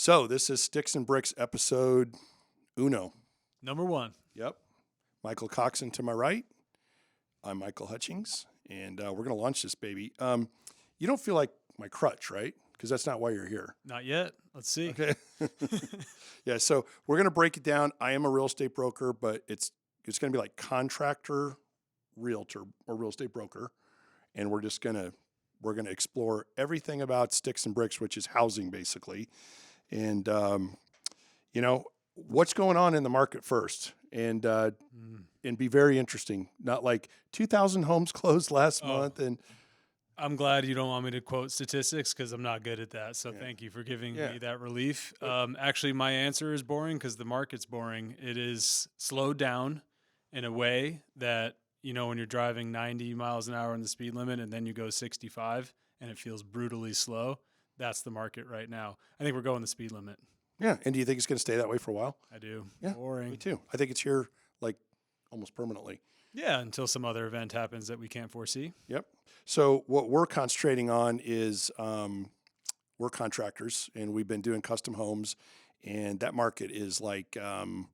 So this is Sticks and Bricks episode uno. Number 1. Yep. Michael Coxon to my right. I'm Michael Hutchings, and we're going to launch this baby. You don't feel like my crutch, right? Because that's not why you're here. Not yet. Let's see. Okay. Yeah, so we're going to break it down. I am a real estate broker, but it's going to be like contractor, realtor, or real estate broker. And we're going to explore everything about Sticks and Bricks, which is housing basically. And, what's going on in the market first and be very interesting. Not like 2,000 homes closed last month. And I'm glad you don't want me to quote statistics because I'm not good at that. So thank you for giving me that relief. Actually, my answer is boring because the market's boring. It is slowed down in a way that, when you're driving 90 miles an hour in the speed limit and then you go 65 and it feels brutally slow. That's the market right now. I think we're going the speed limit. Yeah. And do you think it's going to stay that way for a while? I do. Yeah. Boring. Me too. I think it's here like almost permanently. Yeah. Until some other event happens that we can't foresee. Yep. So what we're concentrating on is we're contractors and we've been doing custom homes, and that market is like, I don't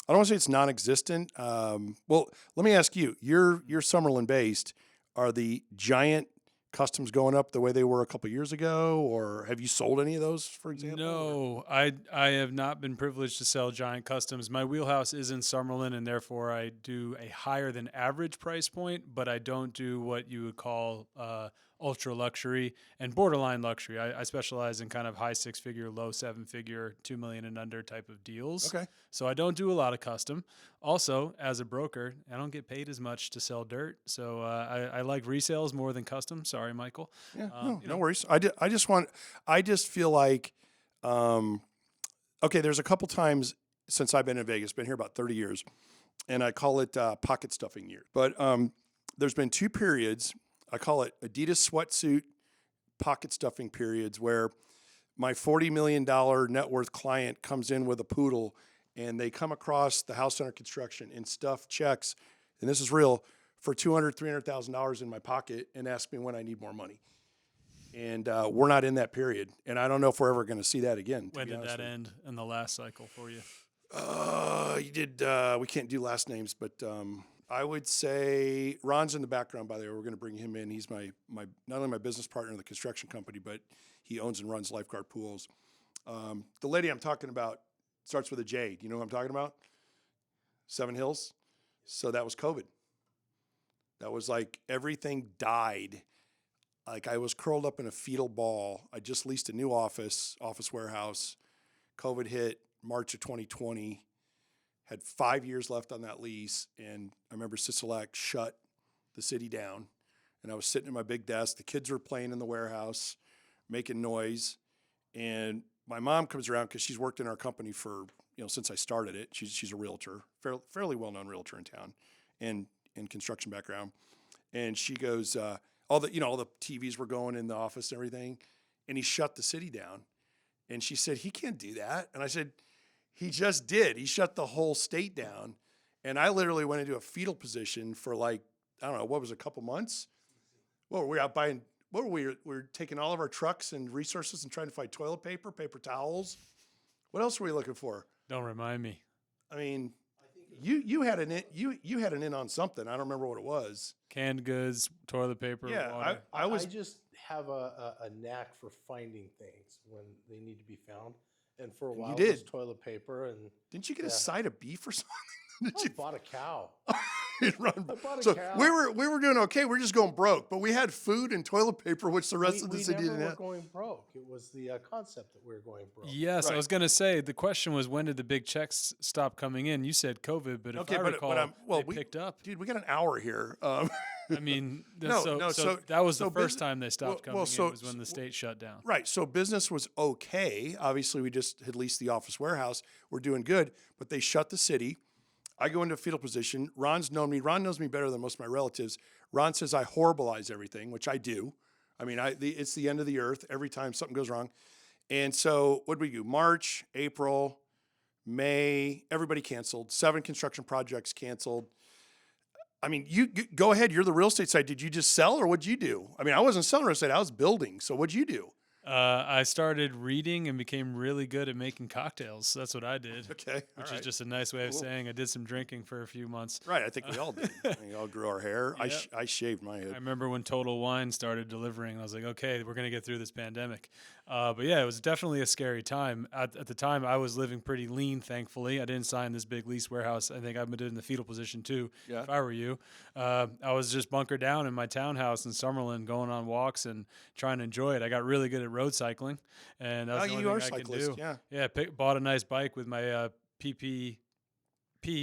want to say it's non-existent. Well, let me ask you, you're Summerlin based. Are the giant customs going up the way they were a couple of years ago, or have you sold any of those, for example? No, I have not been privileged to sell giant customs. My wheelhouse is in Summerlin, and therefore I do a higher than average price point, but I don't do what you would call ultra luxury and borderline luxury. I specialize in kind of high 6-figure, low 7-figure, 2 million and under type of deals. Okay. So I don't do a lot of custom. Also, as a broker, I don't get paid as much to sell dirt. So I like resales more than custom. Sorry, Michael. Yeah, no worries. I just feel like, okay, there's a couple times since I've been in Vegas, been here about 30 years, and I call it pocket stuffing years. But there's been 2 periods. I call it Adidas sweatsuit pocket stuffing periods, where my $40 million net worth client comes in with a poodle and they come across the house under construction and stuff checks, and this is real, for $200,000, $300,000 in my pocket and ask me when I need more money. And we're not in that period. And I don't know if we're ever going to see that again. When did that end in the last cycle for you? We can't do last names, but I would say Ron's in the background, by the way. We're going to bring him in. He's my not only my business partner in the construction company, but he owns and runs Lifeguard Pools. The lady I'm talking about starts with a J. Do you know who I'm talking about? Seven Hills. So that was COVID. That was like everything died. Like I was curled up in a fetal ball. I just leased a new office warehouse. COVID hit March of 2020. Had 5 years left on that lease, and I remember Sisolak shut the city down, and I was sitting at my big desk. The kids were playing in the warehouse, making noise, and my mom comes around because she's worked in our company for, since I started it. She's a realtor, fairly well-known realtor in town, and in construction background. And she goes, all the TVs were going in the office and everything, and he shut the city down. And she said, he can't do that. And I said, he just did. He shut the whole state down. And I literally went into a fetal position for like, I don't know, what was it, a couple months? What were we out buying? What were we? We were taking all of our trucks and resources and trying to find toilet paper, paper towels. What else were we looking for? Don't remind me. I mean, you had an in on something. I don't remember what it was. Canned goods, toilet paper, Yeah, water. I just have a knack for finding things when they need to be found. And for a while, did. it was toilet paper. And Didn't you get a side of beef or something? I bought a cow. I bought a so cow. we were doing okay. We're just going broke, but we had food and toilet paper, which the rest of the city we didn't never were have. going broke. It was the concept that we were going broke. Yes, Right. I was going to say, the question was, when did the big checks stop coming in? You said COVID, but if I recall, they picked up. Dude, we got an hour here. I mean, So that was the business- first time they stopped coming so- in, was when the state shut down. Right. So business was okay. Obviously, we just had leased the office warehouse. We're doing good, but they shut the city. I go into a fetal position. Ron's known me. Ron knows me better than most of my relatives. Ron says I horribilize everything, which I do. I mean, it's the end of the earth every time something goes wrong. And so what did we do? March, April, May, everybody canceled. 7 construction projects canceled. I mean, you go ahead. You're the real estate side. Did you just sell or what'd you do? I mean, I wasn't selling real estate. I was building. So what'd you do? I started reading and became really good at making cocktails. That's what I did. Okay. Which All is right. just a nice way of Cool. saying I did some drinking for a few months. Right. I think we all did. We all grew our hair. Yep. I shaved my I head. remember when Total Wine started delivering. I was like, okay, we're going to get through this pandemic. But yeah, it was definitely a scary time. At the time, I was living pretty lean, thankfully. I didn't sign this big lease warehouse. I think I would have been in the fetal position too, Yeah. if I were you. I was just bunkered down in my townhouse in Summerlin, going on walks and trying to enjoy it. I got really good at road cycling, and that's the only You are thing a I can cyclist. do. Yeah. Yeah, bought a nice bike with my PPP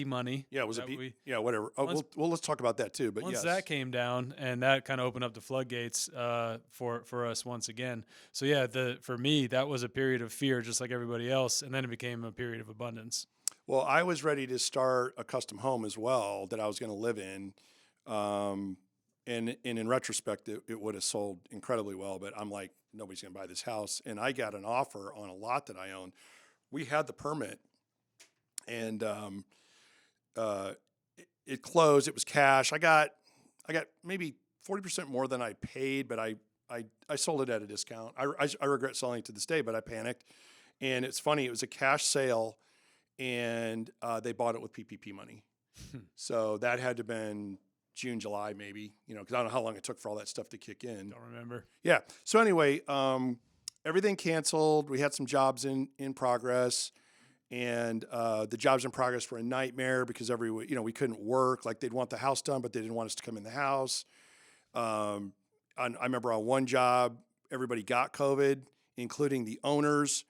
money. Yeah. Was that it? we Yeah. Whatever. once Well, let's talk about that too. But once yes. that came down, and that kind of opened up the floodgates for us once again. So yeah, for me that was a period of fear, just like everybody else, and then it became a period of abundance. Well, I was ready to start a custom home as well that I was going to live in. And in retrospect, it would have sold incredibly well. But I'm like, nobody's going to buy this house. And I got an offer on a lot that I owned. We had the permit, and it closed. It was cash. I got maybe 40% more than I paid, but I sold it at a discount. I regret selling it to this day, but I panicked. And it's funny, it was a cash sale, and they bought it with PPP money. So that had to have been June, July, maybe, because I don't know how long it took for all that stuff to kick in. Don't remember. Yeah. So anyway, everything canceled. We had some jobs in progress, and the jobs in progress were a nightmare because we couldn't work. Like, they'd want the house done, but they didn't want us to come in the house. I remember on one job, everybody got COVID, including the owners,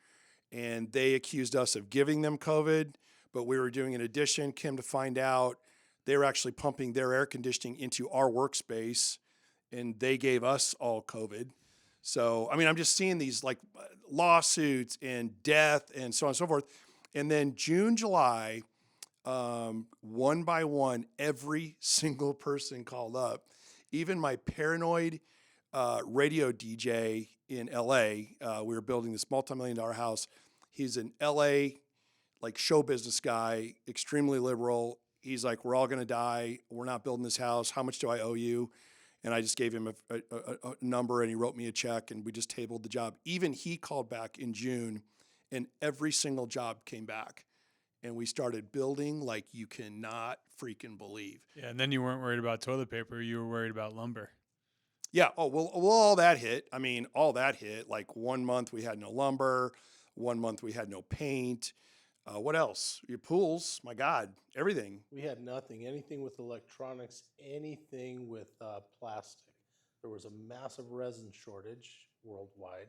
and they accused us of giving them COVID, but we were doing an addition. Came to find out they were actually pumping their air conditioning into our workspace, and they gave us all COVID. So, I mean, I'm just seeing these like lawsuits and death and so on and so forth. And then June, July, one by one, every single person called up. Even my paranoid radio DJ in LA, we were building this multi-million-dollar house. He's an LA like show business guy, extremely liberal. He's like, we're all going to die. We're not building this house. How much do I owe you? And I just gave him a number, and he wrote me a check, and we just tabled the job. Even he called back in June, and every single job came back. And we started building like you cannot freaking believe. Yeah, and then you weren't worried about toilet paper. You were worried about lumber. Yeah. Oh, well, all that hit. I mean, all that hit. Like 1 month we had no lumber. 1 month we had no paint. What else? Your pools, my God, everything. We had nothing, anything with electronics, anything with plastic. There was a massive resin shortage worldwide,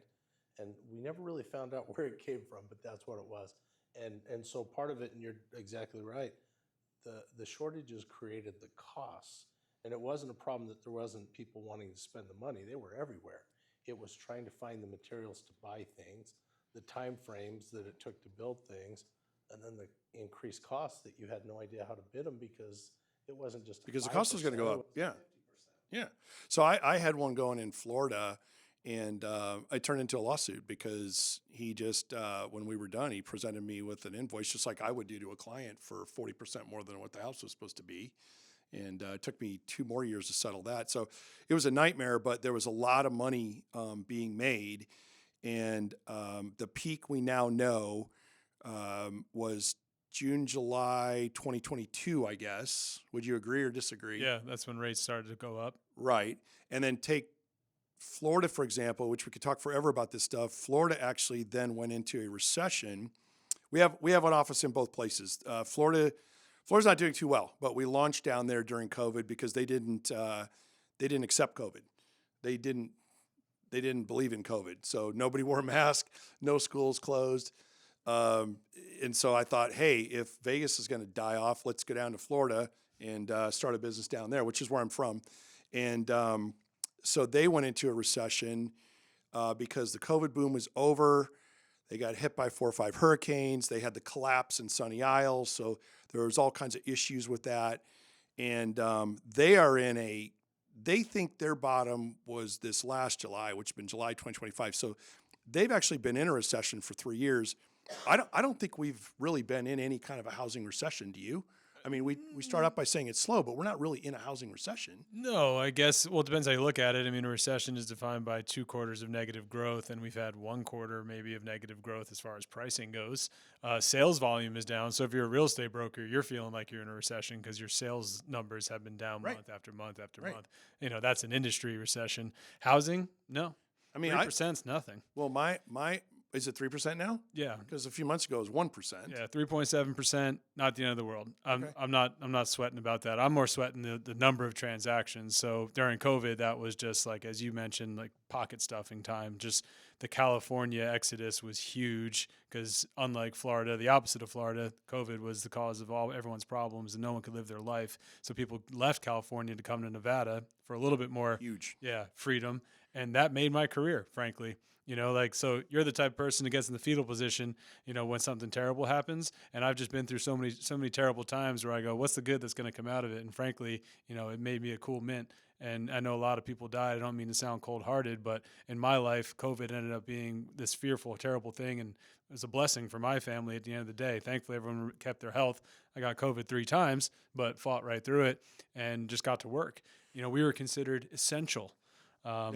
and we never really found out where it came from, but that's what it was. And so part of it, and you're exactly right, the shortages created the costs. And it wasn't a problem that there wasn't people wanting to spend the money. They were everywhere. It was trying to find the materials to buy things, the time frames that it took to build things, and then the increased costs that you had no idea how to bid them because it wasn't just Because the cost was going to go 5%, up. it was Yeah. 50%. Yeah. So I had one going in Florida, and I turned into a lawsuit because he just, when we were done, he presented me with an invoice just like I would do to a client for 40% more than what the house was supposed to be. And it took me 2 more years to settle that. So it was a nightmare, but there was a lot of money being made. And the peak we now know was June, July 2022, I guess. Would you agree or disagree? Yeah, that's when rates started to go up. Right. And then take Florida, for example, which we could talk forever about this stuff. Florida actually then went into a recession. We have an office in both places. Florida's not doing too well, but we launched down there during COVID because they didn't accept COVID. They didn't believe in COVID. So nobody wore a mask, no schools closed. And so I thought, hey, if Vegas is going to die off, let's go down to Florida and start a business down there, which is where I'm from. And so they went into a recession because the COVID boom was over. They got hit by 4 or 5 hurricanes. They had the collapse in Sunny Isle. So there was all kinds of issues with that. And they think their bottom was this last July, which has been July 2025. So they've actually been in a recession for 3 years. I don't think we've really been in any kind of a housing recession. Do you? I mean, we start out by saying it's slow, but we're not really in a housing recession. No, I guess, well, it depends how you look at it. I mean, a recession is defined by 2 quarters of negative growth, and we've had 1 quarter maybe of negative growth as far as pricing goes. Sales volume is down. So if you're a real estate broker, you're feeling like you're in a recession because your sales numbers have been down Right. month after month after Right. month. That's an industry recession. Housing, no. I mean, 3%'s nothing. well, my is it 3% now? Yeah. Because a few months ago it was 1%. Yeah, 3.7%, not the end of the world. Okay. I'm not sweating about that. I'm more sweating the number of transactions. So during COVID, that was just like, as you mentioned, like pocket stuffing time. Just the California exodus was huge because unlike Florida, the opposite of Florida, COVID was the cause of everyone's problems and no one could live their life. So people left California to come to Nevada for a little bit more Huge. freedom. And that made my career, frankly. So you're the type of person who gets in the fetal position, when something terrible happens. And I've just been through so many terrible times where I go, what's the good that's going to come out of it? And frankly, it made me a cool mint. And I know a lot of people died. I don't mean to sound cold-hearted, but in my life, COVID ended up being this fearful, terrible thing. And it was a blessing for my family at the end of the day. Thankfully, everyone kept their health. I got COVID 3 times, but fought right through it and just got to work. We were considered essential.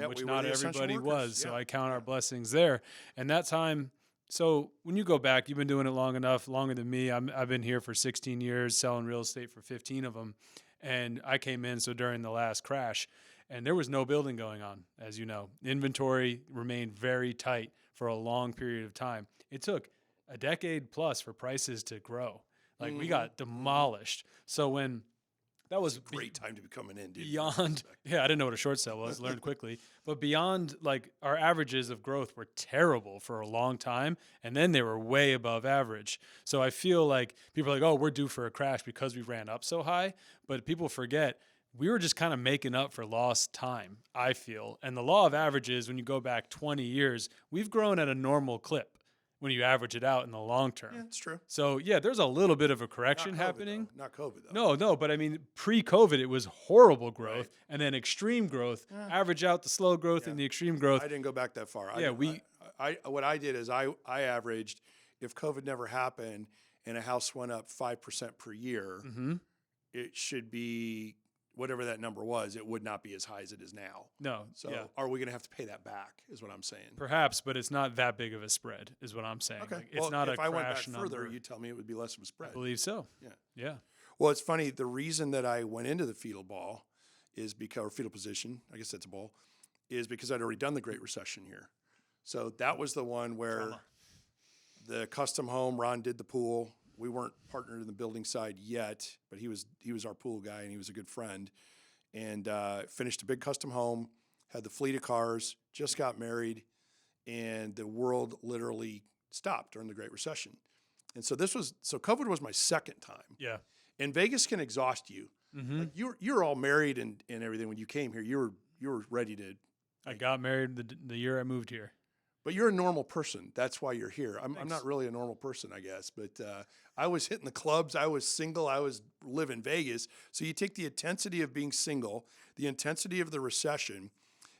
Which not everybody was. So I count our blessings there. And that time, so when you go back, you've been doing it long enough, longer than me. I've been here for 16 years, selling real estate for 15 of them. And I came in, so during the last crash, and there was no building going on, as you know. Inventory remained very tight for a long period of time. It took a decade plus for prices to grow. Like we got demolished. So when that was a great time to be coming in, dude. Beyond, I didn't know what a short sale was, learned quickly. But beyond, like, our averages of growth were terrible for a long time, and then they were way above average. So I feel like people are like, oh, we're due for a crash because we ran up so high. But people forget we were just kind of making up for lost time, I feel. And the law of averages, when you go back 20 years, we've grown at a normal clip when you average it out in the long term. Yeah, it's true. So, there's a little bit of a correction happening. Not COVID, though. No, but I mean, pre-COVID, it was horrible growth, and then extreme growth. Average out the slow growth and the extreme growth. I didn't go back that far. What I did is I averaged, if COVID never happened and a house went up 5% per year, it should be whatever that number was. It would not be as high as it is now. No. So are we going to have to pay that back is what I'm saying. Perhaps, but it's not that big of a spread is what I'm saying. Okay. Like, it's not if a I went back crash further, number. you tell me it would be less of a spread. I believe so. Yeah. Well, it's funny. The reason that I went into the fetal ball is because, or fetal position, I guess that's a ball, is because I'd already done the Great Recession here. So that was the one where the custom home, Ron did the pool. We weren't partnered in the building side yet, but he was our pool guy and he was a good friend. And finished a big custom home, had the fleet of cars, just got married, and the world literally stopped during the Great Recession. And so COVID was my second time. Yeah. And Vegas can exhaust you. Like you're all married and everything when you came here. You were ready to. I got married the year I moved here. But you're a normal person. That's why you're here. I'm not really a normal person, I guess. But I was hitting the clubs. I was single. I was living Vegas. So you take the intensity of being single, the intensity of the recession,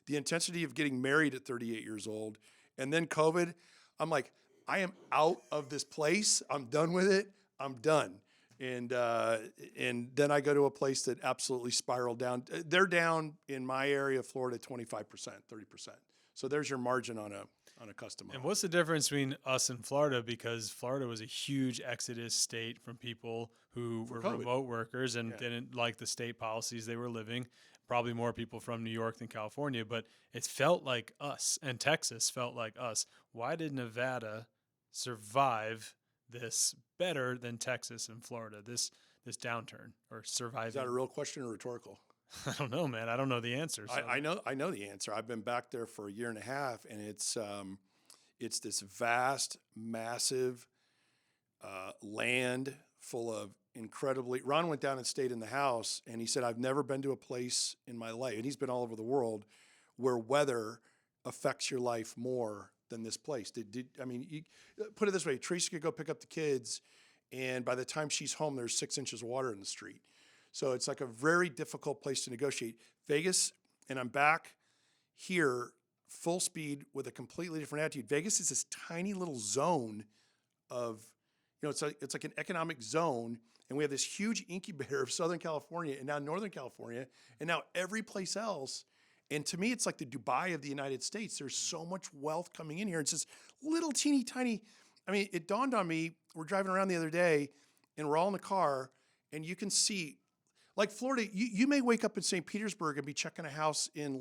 the intensity of getting married at 38 years old, and then COVID. I'm like, I am out of this place. I'm done with it. I'm done. And then I go to a place that absolutely spiraled down. They're down in my area of Florida 25%, 30%. So there's your margin on a custom home. And what's the difference between us and Florida? Because Florida was a huge exodus state from people who were COVID. remote workers and didn't like the state policies they were living. Probably more people from New York than California, but it felt like us, and Texas felt like us. Why did Nevada survive this better than Texas and Florida, this downturn, or surviving? Is that a real question or rhetorical? I don't know, man. I don't know the answer. So. I know the answer. I've been back there for a year and a half, and it's this vast, massive land full of incredibly. Ron went down and stayed in the house, and he said, "I've never been to a place in my life," and he's been all over the world, where weather affects your life more than this place. I mean, you, put it this way: Teresa could go pick up the kids, and by the time she's home, there's 6 inches of water in the street. So it's like a very difficult place to negotiate. Vegas, and I'm back here full speed with a completely different attitude. Vegas is this tiny little zone of, it's like an economic zone, and we have this huge incubator of Southern California and now Northern California and now every place else. And to me, it's like the Dubai of the United States. There's so much wealth coming in here. It's this little teeny tiny. I mean, it dawned on me. We're driving around the other day, and we're all in the car, and you can see, like Florida. You may wake up in St. Petersburg and be checking a house in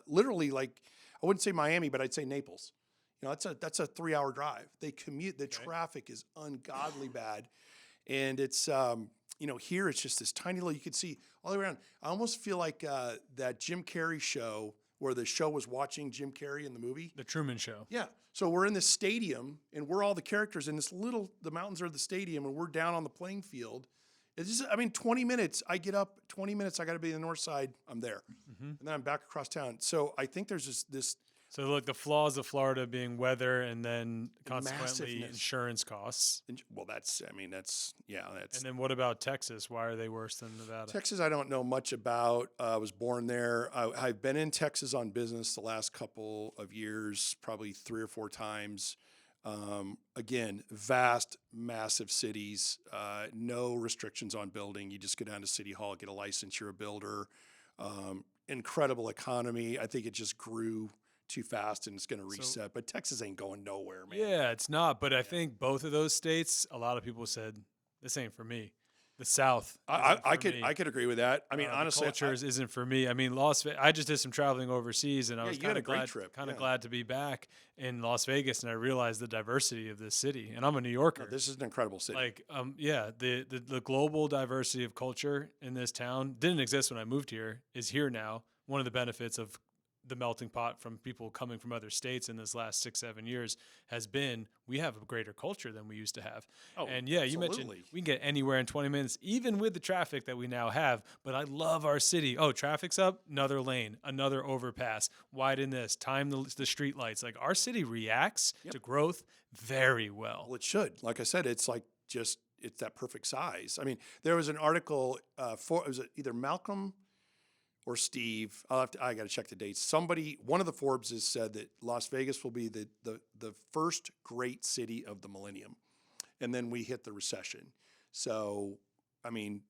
literally like I wouldn't say Miami, but I'd say Naples. You know, that's a 3-hour drive. They commute. The traffic is ungodly bad, and it's here it's just this tiny little. You can see all the way around. I almost feel like that Jim Carrey show where the show was watching Jim Carrey in the movie. The Truman Show. Yeah. So we're in this stadium, and we're all the characters in this the mountains are the stadium, and we're down on the playing field. It's just, 20 minutes. I get up, 20 minutes. I got to be on the north side. I'm there, and then I'm back across town. So I think there's this. So look, the flaws of Florida being weather and then consequently Massiveness. Insurance costs. Well, that's. And then what about Texas? Why are they worse than Nevada? Texas, I don't know much about. I was born there. I've been in Texas on business the last couple of years, probably 3 or 4 times. Again, vast, massive cities, no restrictions on building. You just go down to City Hall, get a license, you're a builder. Incredible economy. I think it just grew too fast and it's going to reset. But Texas ain't going nowhere, man. Yeah, it's not. But I think both of those states, a lot of people said, this ain't for me. The South. I could agree with that. I mean, honestly, cultures isn't for me. I mean, Las Vegas. I just did some traveling overseas, and I was kind of glad, glad to be back in Las Vegas, and I realized the diversity of this city. And I'm a New Yorker. No, this is an incredible city. The global diversity of culture in this town didn't exist when I moved here. Is here now. One of the benefits of the melting pot from people coming from other states in this last 6-7 years has been we have a greater culture than we used to have. Oh, and yeah, you mentioned we can get anywhere in 20 minutes, even with the traffic that we now have. But I love our city. Oh, traffic's up, another lane, another overpass, widen this, time the street lights. Like our city reacts to growth very well. Well, it should. Like I said, it's like it's that perfect size. I mean, there was an article was it either Malcolm or Steve, I got to check the dates. One of the Forbes has said that Las Vegas will be the first great city of the millennium. And then we hit the recession. So, I mean,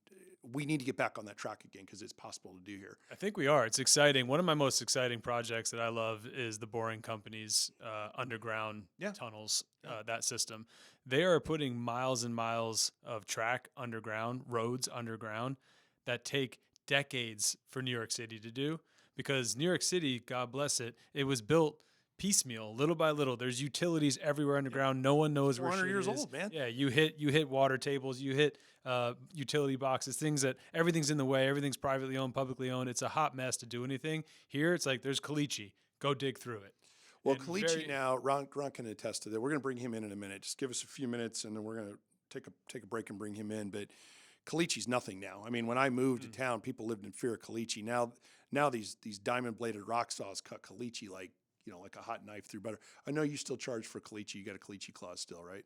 we need to get back on that track again because it's possible to do here. I think we are. It's exciting. One of my most exciting projects that I love is the Boring Company's underground tunnels, that system. They are putting miles and miles of track underground, roads underground that take decades for New York City to do, because New York City, God bless it, it was built piecemeal, little by little. There's utilities everywhere underground. No one knows where 400 shit years is. old, man. Yeah, you hit water tables, you hit utility boxes, things that everything's in the way. Everything's privately owned, publicly owned. It's a hot mess to do anything. Here, it's like there's Caliche. Go dig through it. Well, Caliche now, Ron can attest to that. We're going to bring him in a minute. Just give us a few minutes, and then we're going to take a break and bring him in. But Caliche's nothing now. I mean, when I moved to town, people lived in fear of Caliche. Now these diamond-bladed rock saws cut Caliche like a hot knife through butter. I know you still charge for Caliche. You got a Caliche clause still, right?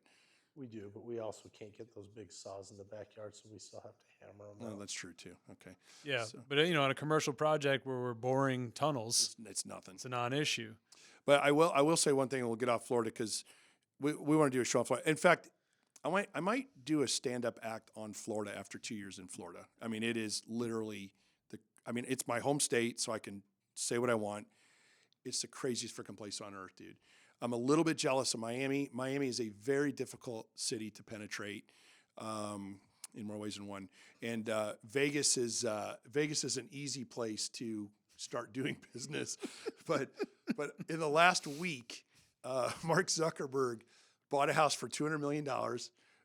We do, but we also can't get those big saws in the backyard, so we still have to hammer them out. Oh, that's true too. Okay. Yeah, but on a commercial project where we're boring tunnels, it's nothing. It's a non-issue. But I will say one thing, and we'll get off Florida because we want to do a show on Florida. In fact, I might do a stand-up act on Florida after 2 years in Florida. I mean, it is literally it's my home state, so I can say what I want. It's the craziest freaking place on earth, dude. I'm a little bit jealous of Miami. Miami is a very difficult city to penetrate in more ways than one. And Vegas is an easy place to start doing business. But in the last week, Mark Zuckerberg bought a house for $200 million.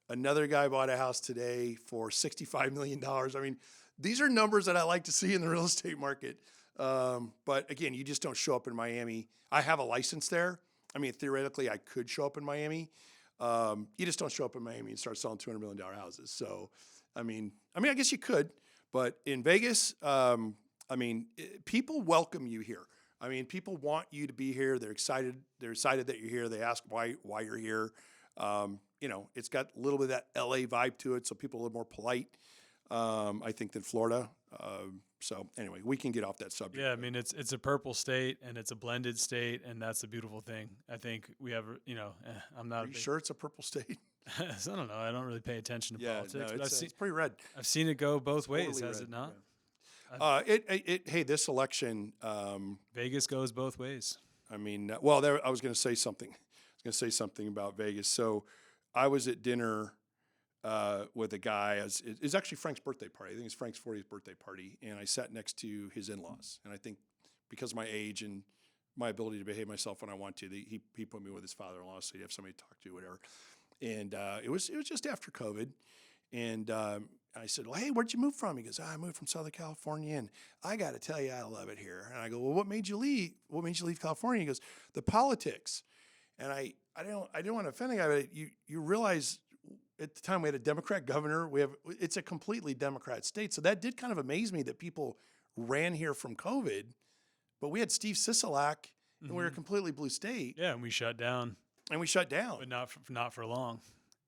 Another guy bought a house today for $65 million. I mean, these are numbers that I like to see in the real estate market. But again, you just don't show up in Miami. I have a license there. I mean, theoretically, I could show up in Miami. You just don't show up in Miami and start selling $200 million houses. So, I guess you could. But in Vegas, people welcome you here. I mean, people want you to be here. They're excited. They're excited that you're here. They ask why you're here. It's got a little bit of that LA vibe to it, so people are a little more polite, I think, than Florida. So anyway, we can get off that subject. Yeah, I mean it's a purple state and it's a blended state, and that's a beautiful thing. I think we have, I'm not. Are you sure it's a purple state? I don't know. I don't really pay attention to politics, no, but it's pretty red. I've seen it go both ways, Totally has red, it not? Hey, this election. Vegas goes both ways. I mean, I was going to say something. I was going to say something about Vegas. So, I was at dinner with a guy. It's actually Frank's birthday party. I think it's Frank's 40th birthday party, and I sat next to his in-laws. And I think because of my age and my ability to behave myself when I want to, he put me with his father-in-law, so he'd have somebody to talk to, whatever. And it was just after COVID, and I said, "Well, hey, where'd you move from?" He goes, "I moved from Southern California, and I got to tell you, I love it here." And I go, "Well, what made you leave? What made you leave California?" He goes, "The politics." And I didn't want to offend the guy, but you realize at the time we had a Democrat governor. It's a completely Democrat state, so that did kind of amaze me that people ran here from COVID, but we had Steve Sisolak, and we were a completely blue state. Yeah, and we shut down. But not for long.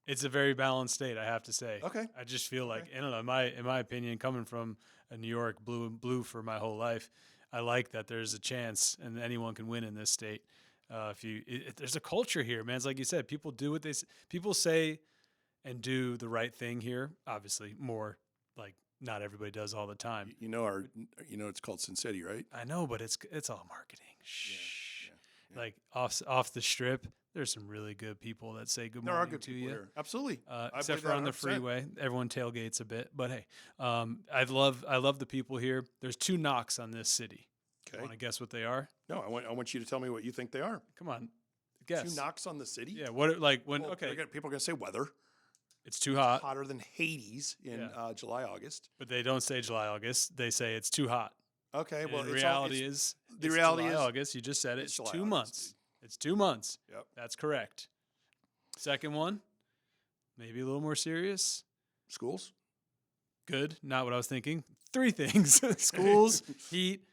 It's a very balanced state, I have to say. Okay. I just feel like, I don't know, in my opinion, coming from a New York blue for my whole life, I like that there's a chance and anyone can win in this state. There's a culture here, man. It's like you said, people do what people say and do the right thing here. Obviously, more like not everybody does all the time. It's called Sin City, right? I know, but it's all marketing. Shh. Yeah. Like off the strip, there's some really good people that say good morning There are good to people you. here. Absolutely. Except for on the 100%. freeway, everyone tailgates a bit. But hey, I love the people here. There's 2 knocks on this city. Okay. Want to guess what they are? No, I want you to tell me what you think they are. Come on, guess. 2 knocks on the city? Yeah. What like when? Well, Okay, people are going to say weather. it's too hot, Hotter than Hades in July, August. but they don't say July, August. They say it's too hot. Okay. And Well, the reality is July, August. You just said it. it's It's July, 2 August, months. dude. It's 2 months. Yep. That's correct. Second one, maybe a little more serious. Schools? Good. Not what I was thinking. 3 things: schools, heat,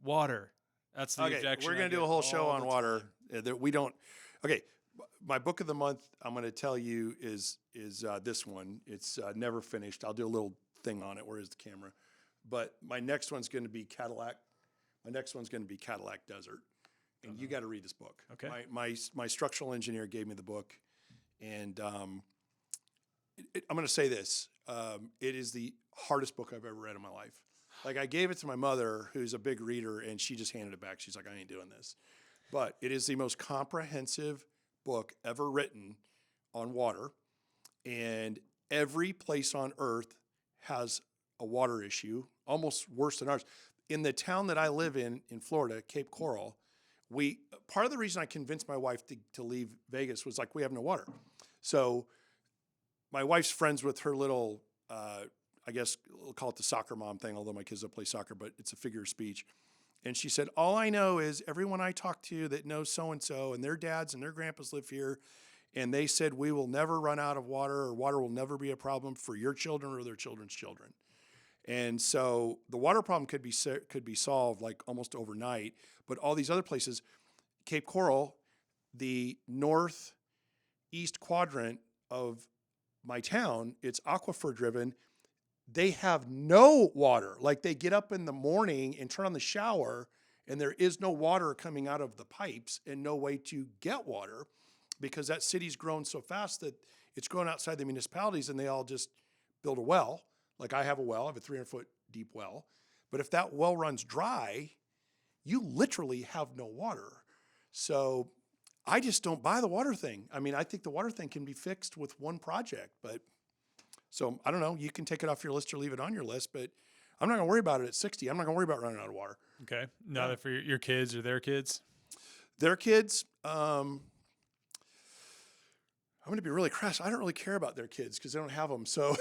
water. That's the objection. We're I going to do get a whole show all on the water. time. That we don't. Okay. My book of the month, I'm going to tell you, is this one. It's never finished. I'll do a little thing on it. Where is the camera? But my next one's going to be Cadillac. My next one's going to be Cadillac Desert. And you got to read this book. Okay. My structural engineer gave me the book, and I'm going to say this: it is the hardest book I've ever read in my life. Like, I gave it to my mother, who's a big reader, and she just handed it back. She's like, "I ain't doing this." But it is the most comprehensive book ever written on water, and every place on earth has a water issue, almost worse than ours. In the town that I live in Florida, Cape Coral, part of the reason I convinced my wife to leave Vegas was like, we have no water. So my wife's friends with her little, I guess we'll call it the soccer mom thing, although my kids don't play soccer, but it's a figure of speech. And she said, all I know is everyone I talk to that knows so-and-so and their dads and their grandpas live here, and they said we will never run out of water, or water will never be a problem for your children or their children's children. And so the water problem could be solved like almost overnight. But all these other places, Cape Coral, the northeast quadrant of my town, it's aquifer driven. They have no water. Like, they get up in the morning and turn on the shower, and there is no water coming out of the pipes and no way to get water, because that city's grown so fast that it's grown outside the municipalities, and they all just build a well. Like, I have a well, I have a 300-foot deep well. But if that well runs dry, you literally have no water. So I just don't buy the water thing. I mean, I think the water thing can be fixed with one project, but so I don't know. You can take it off your list or leave it on your list, but I'm not going to worry about it at 60. I'm not going to worry about running out of water. Okay. Not for your kids or their kids? Their kids, I'm going to be really crass. I don't really care about their kids because they don't have them. So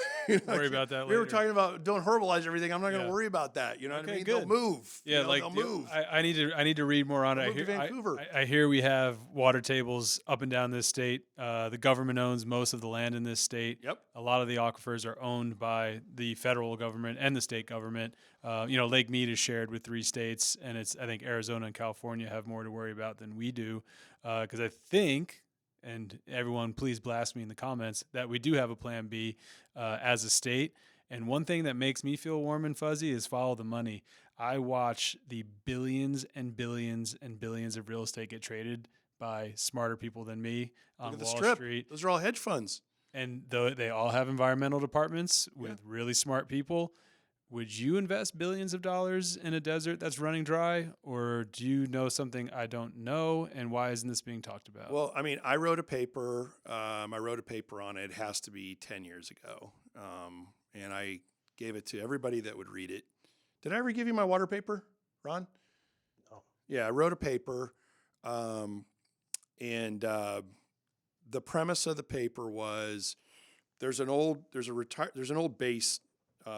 worry about that later. We were talking about don't herbalize everything. I'm not going to worry about that. You know what I mean? Good. They'll move. Yeah, they'll move. I need to read more on it. They'll move to Vancouver. I hear we have water tables up and down this state. The government owns most of the land in this state. Yep. A lot of the aquifers are owned by the federal government and the state government. Lake Mead is shared with 3 states, and I think Arizona and California have more to worry about than we do. Because I think, and everyone please blast me in the comments, that we do have a plan B as a state. And one thing that makes me feel warm and fuzzy is follow the money. I watch the billions and billions and billions of real estate get traded by smarter people than me Look on at the Wall strip. Street. Those are all hedge funds. And though they all have environmental departments with really smart people, would you invest billions of dollars in a desert that's running dry? Or do you know something I don't know? And why isn't this being talked about? Well, I mean, I wrote a paper. I wrote a paper on it. It has to be 10 years ago. And I gave it to everybody that would read it. Did I ever give you my water paper, Ron? No. Yeah, I wrote a paper. And the premise of the paper was there's an old base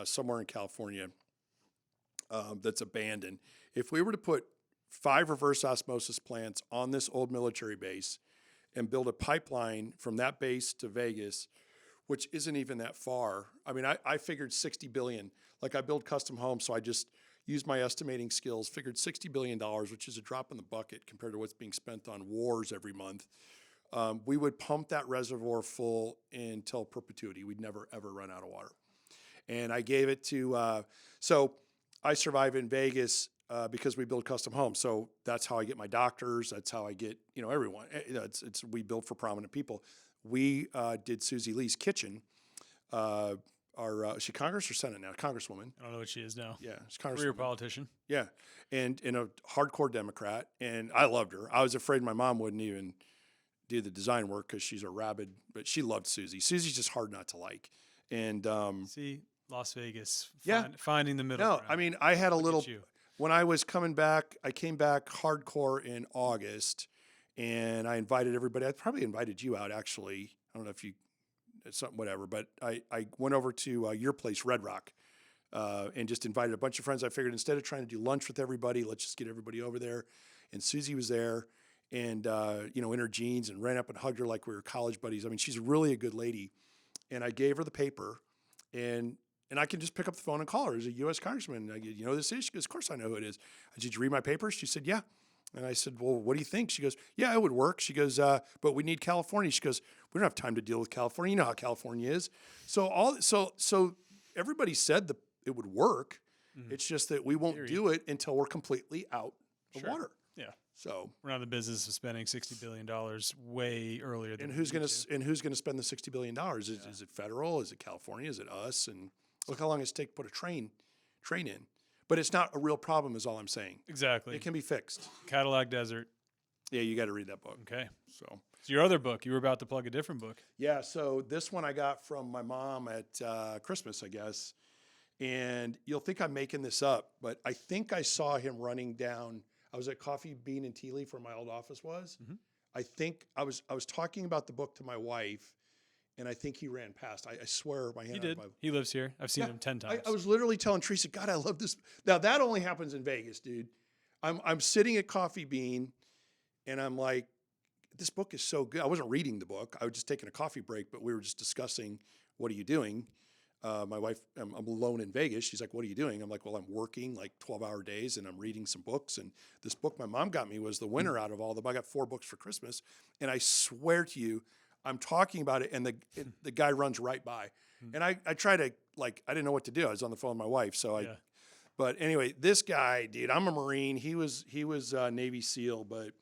somewhere in California that's abandoned. If we were to put 5 reverse osmosis plants on this old military base and build a pipeline from that base to Vegas, which isn't even that far. I mean, I figured 60 billion. Like I build custom homes, so I just used my estimating skills, figured $60 billion, which is a drop in the bucket compared to what's being spent on wars every month. We would pump that reservoir full until perpetuity. We'd never, ever run out of water. And I gave it to, so I survive in Vegas because we build custom homes. So that's how I get my doctors. That's how I get, everyone. We build for prominent people. We did Susie Lee's kitchen. Is she Congress or Senate now? Congresswoman. I don't know what she is now. Yeah, she's Congresswoman. Career politician. Yeah, and a hardcore Democrat. And I loved her. I was afraid my mom wouldn't even do the design work because she's a rabid, but she loved Susie. Susie's just hard not to like. And see, Las Vegas, finding the middle No, ground. I mean, I had a Look little, at you. when I was coming back, I came back hardcore in August and I invited everybody. I probably invited you out actually. I don't know if you, it's something, whatever, but I went over to your place, Red Rock, and just invited a bunch of friends. I figured instead of trying to do lunch with everybody, let's just get everybody over there. And Susie was there and, in her jeans and ran up and hugged her like we were college buddies. I mean, she's really a good lady. And I gave her the paper and I can just pick up the phone and call her as a U.S. congressman. And I go, who this is? She goes, of course I know who it is. I said, did you read my paper? She said, yeah. And I said, well, what do you think? She goes, yeah, it would work. She goes, but we need California. She goes, we don't have time to deal with California. You know how California is. So everybody said that it would work. Mm-hmm. It's just that we won't do it until we're completely out of water. Yeah. So we're not in the business of spending $60 billion way earlier than who's going to spend the $60 billion? Is it federal? Is it California? Is it us? And look how long it's take to put a train in. But it's not a real problem is all I'm saying. Exactly. It can be fixed. Cadillac Desert. Yeah, you got to read that book. Okay. So your other book, you were about to plug a different book. Yeah, so this one I got from my mom at Christmas, I guess. And you'll think I'm making this up, but I think I saw him running down. I was at Coffee Bean and Tea Leaf where my old office was. Mm-hmm. I think I was talking about the book to my wife, and I think he ran past. I swear my hand. He did. He lives here. I've seen him 10 times. I was literally telling Teresa, God, I love this. Now that only happens in Vegas, dude. I'm sitting at Coffee Bean, and I'm like, this book is so good. I wasn't reading the book. I was just taking a coffee break, but we were just discussing, what are you doing? My wife, I'm alone in Vegas. She's like, what are you doing? I'm like, well, I'm working like 12-hour days and I'm reading some books. And this book my mom got me was the winner out of all them. I got 4 books for Christmas. And I swear to you, I'm talking about it and the guy runs right by. And I try to, I didn't know what to do. I was on the phone with my wife. But anyway, this guy, dude, I'm a Marine. He was Navy SEAL, but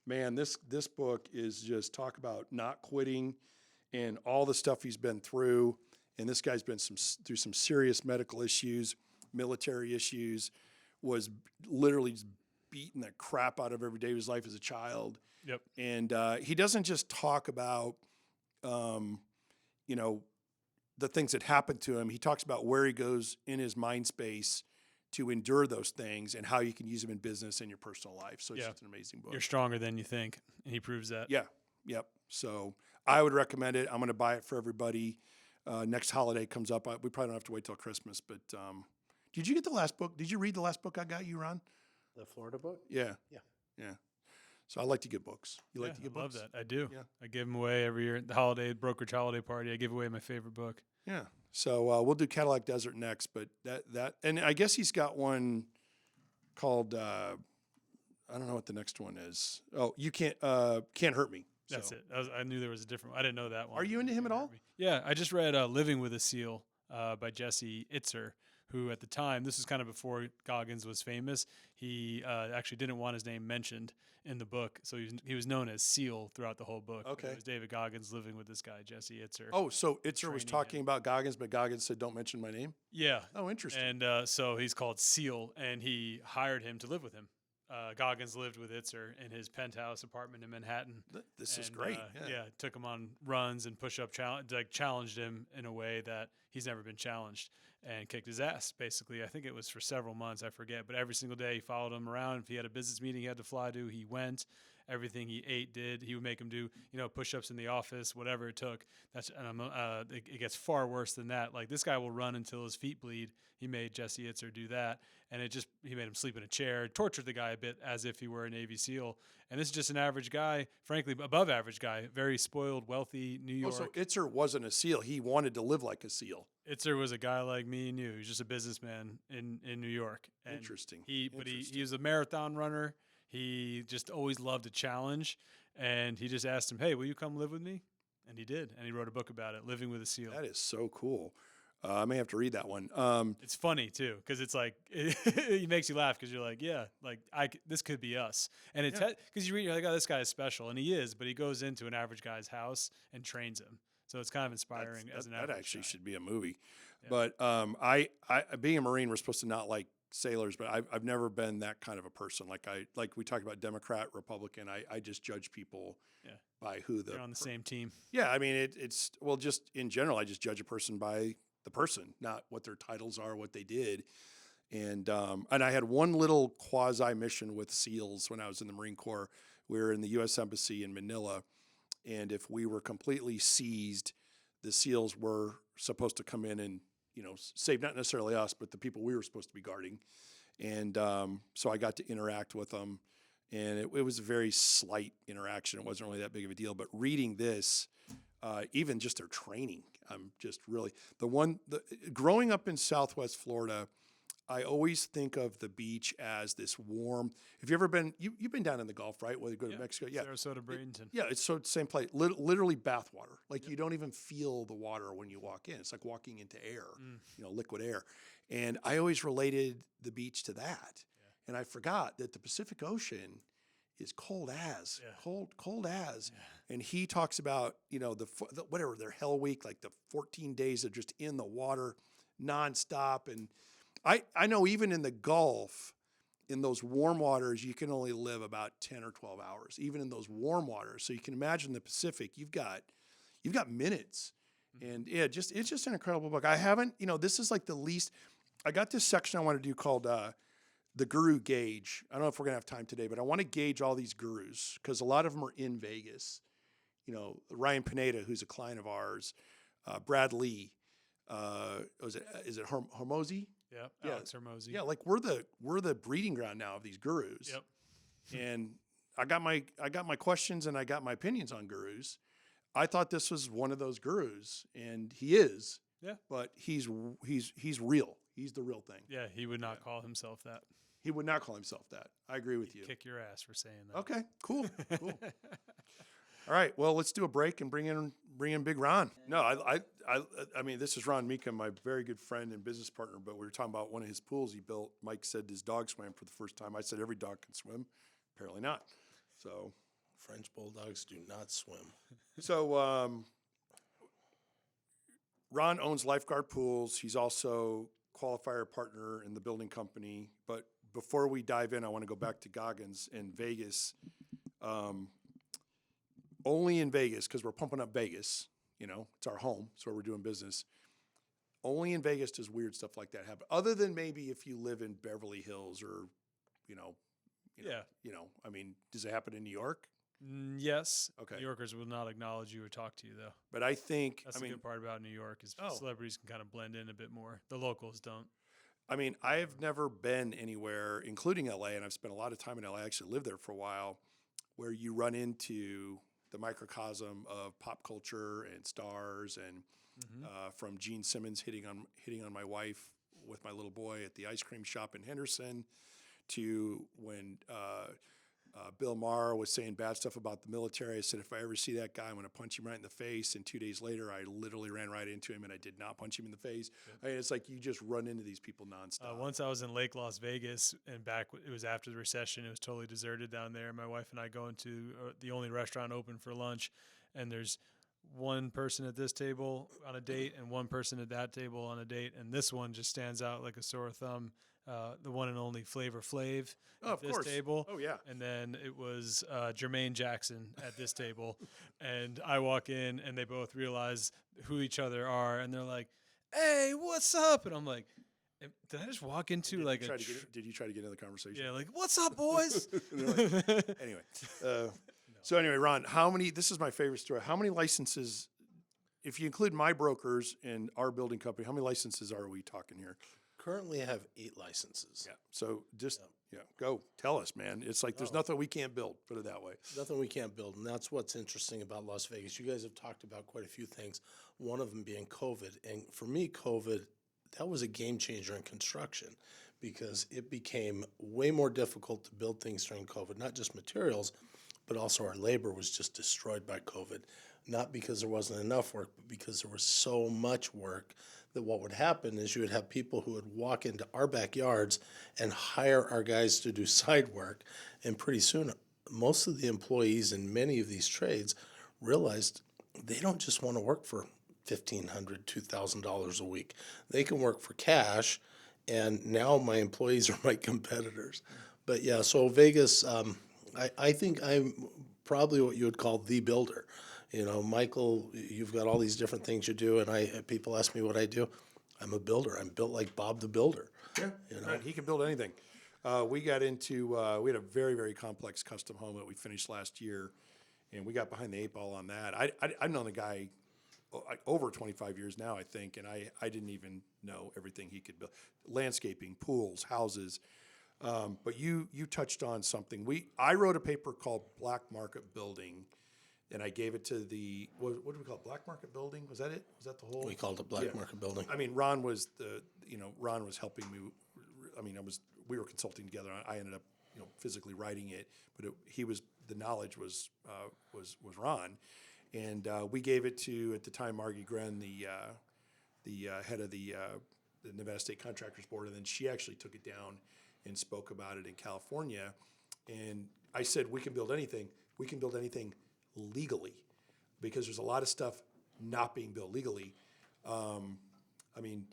man, this book is just talk about not quitting and all the stuff he's been through. And this guy's been through some serious medical issues, military issues, was literally just beating the crap out of every day of his life as a child. Yep. And he doesn't just talk about, the things that happened to him. He talks about where he goes in his mind space to endure those things and how you can use them in business and your personal life. So it's just an amazing book. You're stronger than you think. And he proves that. Yeah. Yep. So I would recommend it. I'm going to buy it for everybody. Next holiday comes up. We probably don't have to wait till Christmas, but did you get the last book? Did you read the last book I got you, Ron? The Florida book? Yeah. Yeah. Yeah. So I like to get books. You like to get books? I love that. I do. Yeah. I give them away every year. The brokerage holiday party, I give away my favorite book. Yeah. So we'll do Cadillac Desert next, but that and I guess he's got one called I don't know what the next one is. Oh, you can't hurt me. That's it. I knew there was a different one. I didn't know that one. Are you into him at all? Yeah, I just read Living with a SEAL by Jesse Itzer, who at the time, this is kind of before Goggins was famous, he actually didn't want his name mentioned in the book. So he was known as Seal throughout the whole book. Okay. It was David Goggins living with this guy, Jesse Itzer. Oh, so Itzer was training talking about Goggins, but Goggins said, "Don't mention my name." Yeah. Oh, interesting. And so he's called Seal, and he hired him to live with him. Goggins lived with Itzer in his penthouse apartment in Manhattan. This is great. Yeah, took him on runs and push-up challenge, like challenged him in a way that he's never been challenged, and kicked his ass. Basically, I think it was for several months. I forget, but every single day he followed him around. If he had a business meeting he had to fly to, he went. Everything he ate, did. He would make him do, push-ups in the office, whatever it took. It gets far worse than that. Like, this guy will run until his feet bleed. He made Jesse Itzer do that, and he made him sleep in a chair, tortured the guy a bit as if he were a Navy SEAL. And this is just an average guy, frankly, above average guy, very spoiled, wealthy, New York. Oh, so Itzer wasn't a SEAL. He wanted to live like a SEAL. Itzer was a guy like me and you. He was just a businessman in New York. And Interesting. He was a marathon runner. He just always loved a challenge, and he just asked him, "Hey, will you come live with me?" And he did, and he wrote a book about it, Living with a SEAL. That is so cool. I may have to read that one. It's funny too, because it's like it makes you laugh because you're like, yeah, like this could be us, and it's because you're like, oh, this guy is special, and he is, but he goes into an average guy's house and trains him, so it's kind of inspiring as an average that actually guy. should be a movie. Yeah. But I being a Marine, we're supposed to not like sailors, but I've never been that kind of a person. Like we talk about Democrat, Republican. I just judge people by who You're on the same team. Yeah, I mean it's just in general, I just judge a person by the person, not what their titles are, what they did. And I had one little quasi mission with SEALs when I was in the Marine Corps. We were in the U.S. Embassy in Manila, and if we were completely seized, the SEALs were supposed to come in and save not necessarily us, but the people we were supposed to be guarding. And so I got to interact with them, and it was a very slight interaction. It wasn't really that big of a deal. But reading this, even just their training, I'm just really growing up in Southwest Florida, I always think of the beach as this warm. Have you ever been? You've been down in the Gulf, right? Where you go to Mexico, Sarasota, Bradenton. It's so same place. Literally bath water. Like you don't even feel the water when you walk in. It's like walking into air, liquid air. And I always related the beach to that, and I forgot that the Pacific Ocean is cold as. And he talks about whatever their hell week, like the 14 days of just in the water, nonstop. And I know even in the Gulf, in those warm waters, you can only live about 10 or 12 hours, even in those warm waters. So you can imagine the Pacific, you've got minutes. And it's just an incredible book. I haven't, this is like the least, I got this section I want to do called the Guru Gauge. I don't know if we're going to have time today, but I want to gauge all these gurus because a lot of them are in Vegas. Ryan Pineda, who's a client of ours, Brad Lee, is it Hormozy? Yeah, Alex Hormozy. Yeah, like we're the breeding ground now of these gurus. Yep. And I got my questions and I got my opinions on gurus. I thought this was one of those gurus, and he is. Yeah. But he's real. He's the real thing. Yeah, he would not call himself that. He would not call himself that. I agree with you. Kick your ass for saying that. Okay, cool. All right, well, let's do a break and bring in Big Ron. No, I mean, this is Ron Mika, my very good friend and business partner, but we were talking about one of his pools he built. Mike said his dog swam for the first time. I said every dog can swim. Apparently not. So French bulldogs do not swim. So Ron owns Lifeguard Pools. He's also qualifier partner in the building company. But before we dive in, I want to go back to Goggins in Vegas. Only in Vegas, because we're pumping up Vegas. It's our home. It's where we're doing business. Only in Vegas does weird stuff like that happen. Other than maybe if you live in Beverly Hills or, I mean, does it happen in New York? Yes. Okay. New Yorkers will not acknowledge you or talk to you, though. But I think that's the good part about New York is celebrities can kind of blend in a bit more. The locals don't. I mean, I've never been anywhere, including LA, and I've spent a lot of time in LA. I actually lived there for a while, where you run into the microcosm of pop culture and stars, and from Gene Simmons hitting on my wife with my little boy at the ice cream shop in Henderson, to when Bill Maher was saying bad stuff about the military. I said, if I ever see that guy, I'm going to punch him right in the face. And 2 days later, I literally ran right into him, and I did not punch him in the face. I mean, it's like you just run into these people nonstop. Once I was in Lake Las Vegas, and it was after the recession. It was totally deserted down there. My wife and I go into the only restaurant open for lunch, and there's one person at this table on a date and one person at that table on a date, and this one just stands out like a sore thumb. The one and only Flavor Flav at this table. Oh, yeah. And then it was Jermaine Jackson at this table. And I walk in, and they both realize who each other are, and they're like, hey, what's up? And I'm like, did I just walk into Did you try to get into the conversation? Yeah, like, what's up, boys? Anyway. So anyway, Ron, this is my favorite story. How many licenses, if you include my brokers and our building company, how many licenses are we talking here? Currently, I have 8 licenses. Yeah. So just, go tell us, man. It's like there's nothing we can't build, put it that way. Nothing we can't build, and that's what's interesting about Las Vegas. You guys have talked about quite a few things, one of them being COVID. And for me, COVID, that was a game changer in construction because it became way more difficult to build things during COVID, not just materials, but also our labor was just destroyed by COVID. Not because there wasn't enough work, but because there was so much work that what would happen is you would have people who would walk into our backyards and hire our guys to do side work. And pretty soon, most of the employees in many of these trades realized they don't just want to work for $1,500, $2,000 a week. They can work for cash, and now my employees are my competitors. But yeah, so Vegas, I think I'm probably what you would call the builder. You know, Michael, you've got all these different things you do, and people ask me what I do. I'm a builder. I'm built like Bob the Builder. Yeah, right. He can build anything. We got into, we had a very, very complex custom home that we finished last year, and we got behind the 8 ball on that. I've known the guy over 25 years now, I think, and I didn't even know everything he could build. Landscaping, pools, houses. But you touched on something. I wrote a paper called Black Market Building, and I gave it to what do we call it? Black Market Building? Was that it? Was that the whole? We called it Black Market Building. I mean, Ron was Ron was helping me. I mean, we were consulting together. I ended up, physically writing it, but the knowledge was Ron, and we gave it to, at the time, Margie Gren, the head of the Nevada State Contractors Board, and then she actually took it down and spoke about it in California. And I said, we can build anything. We can build anything legally, because there's a lot of stuff not being built legally. I mean,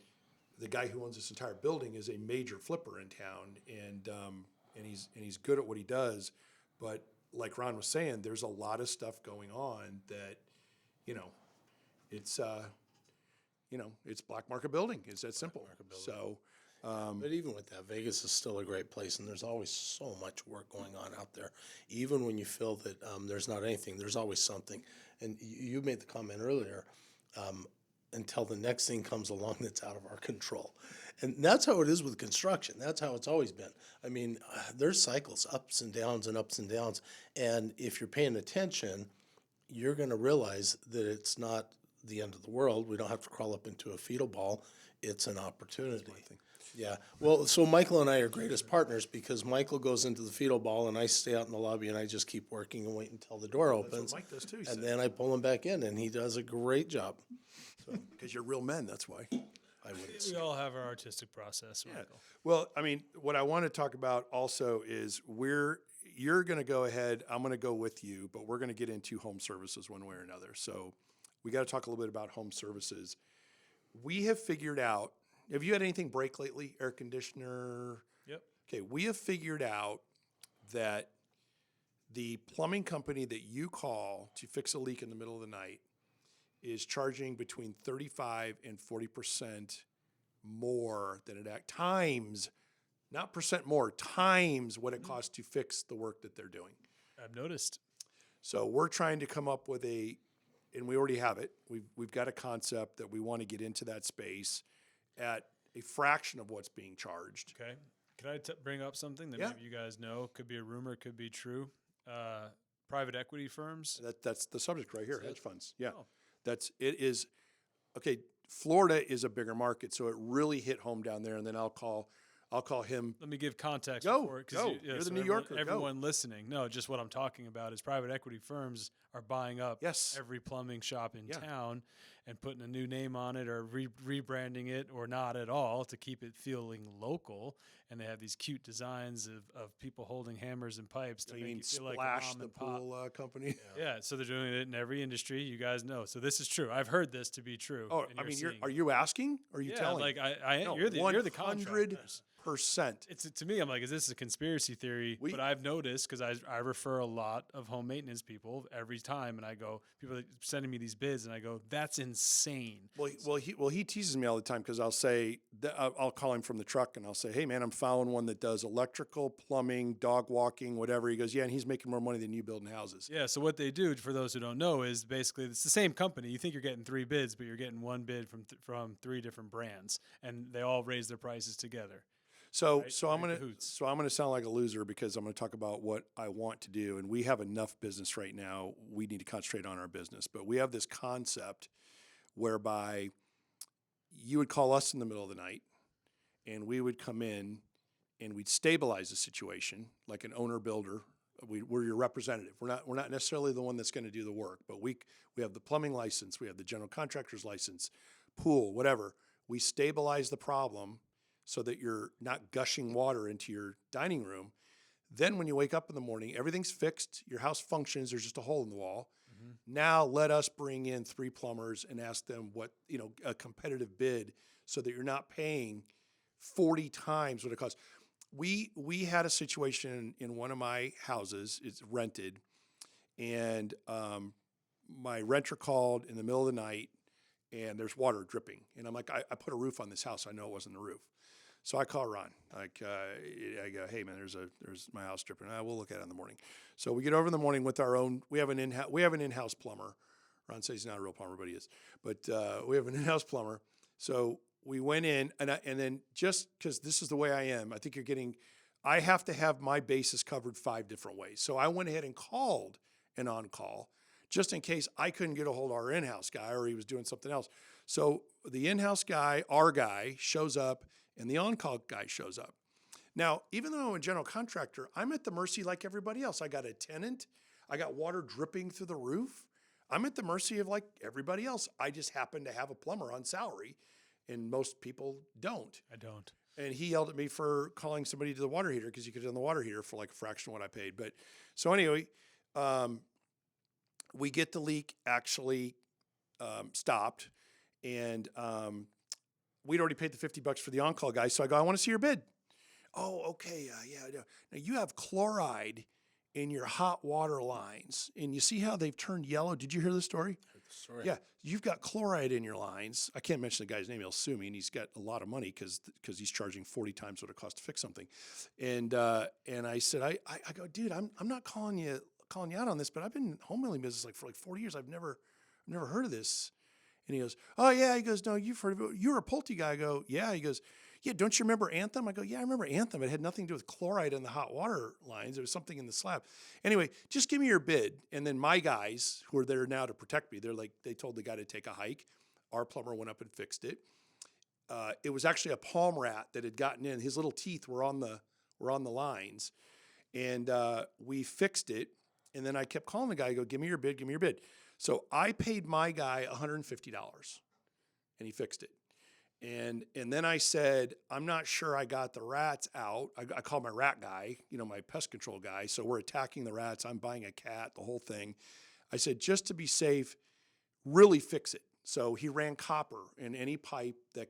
the guy who owns this entire building is a major flipper in town, and he's good at what he does. But like Ron was saying, there's a lot of stuff going on that, it's it's black market building. It's that simple. So. But even with that, Vegas is still a great place, and there's always so much work going on out there. Even when you feel that there's not anything, there's always something. And you made the comment earlier, until the next thing comes along that's out of our control. And that's how it is with construction. That's how it's always been. I mean, there's cycles, ups and downs and ups and downs. And if you're paying attention, you're going to realize that it's not the end of the world. We don't have to crawl up into a fetal ball. It's an opportunity. Yeah. Well, so Michael and I are greatest partners because Michael goes into the fetal ball and I stay out in the lobby and I just keep working and wait until the door opens. That's what Mike does too. And then I pull him back in and he does a great job. Because you're real men, that's why. I wouldn't We all have our artistic process, Michael. Well, I mean, what I want to talk about also is you're going to go ahead, I'm going to go with you, but we're going to get into home services one way or another. So we got to talk a little bit about home services. We have figured out, have you had anything break lately? Air conditioner? Yep. Okay, we have figured out that the plumbing company that you call to fix a leak in the middle of the night is charging between 35 and 40% more than times, not percent more, times what it costs to fix the work that they're doing. I've noticed. So we're trying to come up with and we already have it. We've got a concept that we want to get into that space at a fraction of what's being charged. Okay. Can I bring up something that maybe you guys know? Could be a rumor, could be true. Private equity firms. That's the subject right here, hedge funds. Yeah. Oh. Okay, Florida is a bigger market, so it really hit home down there. And then I'll call I'll call him. Let me give context. Go. Because You're the New Yorker. Go. Everyone listening. No, just what I'm talking about is private equity firms are buying up Yes. every plumbing shop in town and putting a new name on it or rebranding it or not at all to keep it feeling local. And they have these cute designs of people holding hammers and pipes to make it feel like a Splash, mom the and pop. pool company. Yeah, so they're doing it in every industry. You guys know. So this is true. I've heard this to be true. Oh, I mean, are you asking? Or are you telling? Like No, you're the contractor. 100%. It's to me, I'm like, is this a conspiracy theory? But I've noticed because I refer a lot of home maintenance people every time, and I go, people are sending me these bids, and I go, that's insane. He teases me all the time because I'll say I'll call him from the truck and I'll say, hey man, I'm following one that does electrical, plumbing, dog walking, whatever. He goes, yeah, and he's making more money than you building houses. Yeah. So what they do, for those who don't know, is basically it's the same company. You think you're getting 3 bids, but you're getting 1 bid from 3 different brands, and they all raise their prices together. So Right? I'm gonna sound like a loser because I'm gonna talk about what I want to do, and we have enough business right now. We need to concentrate on our business, but we have this concept whereby you would call us in the middle of the night, and we would come in and we'd stabilize the situation like an owner builder. We're your representative. We're not necessarily the one that's going to do the work, but we have the plumbing license, we have the general contractor's license, pool, whatever. We stabilize the problem so that you're not gushing water into your dining room. Then when you wake up in the morning, everything's fixed, your house functions, there's just a hole in the wall. Mm-hmm. Now let us bring in 3 plumbers and ask them what, a competitive bid so that you're not paying 40 times what it costs. We had a situation in one of my houses, it's rented, and my renter called in the middle of the night and there's water dripping. And I'm like, I put a roof on this house. I know it wasn't the roof. So I call Ron. I go, hey man, there's my house dripping. We'll look at it in the morning. So we get over in the morning with our own. We have an in-house plumber. Ron says he's not a real plumber, but he is. But we have an in-house plumber. So we went in, and then just because this is the way I am, I think you're getting. I have to have my bases covered 5 different ways. So I went ahead and called an on-call just in case I couldn't get a hold of our in-house guy or he was doing something else. So the in-house guy, our guy, shows up. And the on-call guy shows up. Now, even though I'm a general contractor, I'm at the mercy like everybody else. I got a tenant. I got water dripping through the roof. I'm at the mercy of like everybody else. I just happen to have a plumber on salary, and most people don't. I don't. And he yelled at me for calling somebody to the water heater because you could have done the water heater for like a fraction of what I paid. But so anyway, we get the leak actually stopped, and we'd already paid the $50 for the on-call guy. So I go, I want to see your bid. Oh, okay. Yeah. Now you have chloride in your hot water lines, and you see how they've turned yellow. Did you hear the story? I heard the story. Yeah. You've got chloride in your lines. I can't mention the guy's name. He'll sue me, and he's got a lot of money because he's charging 40 times what it costs to fix something. And I said, I go, dude, I'm not calling you out on this, but I've been in home building business for 40 years. I've never heard of this. And he goes, oh, yeah. He goes, no, you've heard of it. You're a Pulte guy. I go, yeah. He goes, yeah, don't you remember Anthem? I go, yeah, I remember Anthem. It had nothing to do with chloride in the hot water lines. It was something in the slab. Anyway, just give me your bid. And then my guys, who are there now to protect me, they told the guy to take a hike. Our plumber went up and fixed it. It was actually a palm rat that had gotten in. His little teeth were on the lines. And we fixed it. And then I kept calling the guy. I go, give me your bid. So I paid my guy $150, and he fixed it. And then I said, I'm not sure I got the rats out. I called my rat guy, my pest control guy. So we're attacking the rats. I'm buying a cat, the whole thing. I said, just to be safe, really fix it. So he ran copper in any pipe that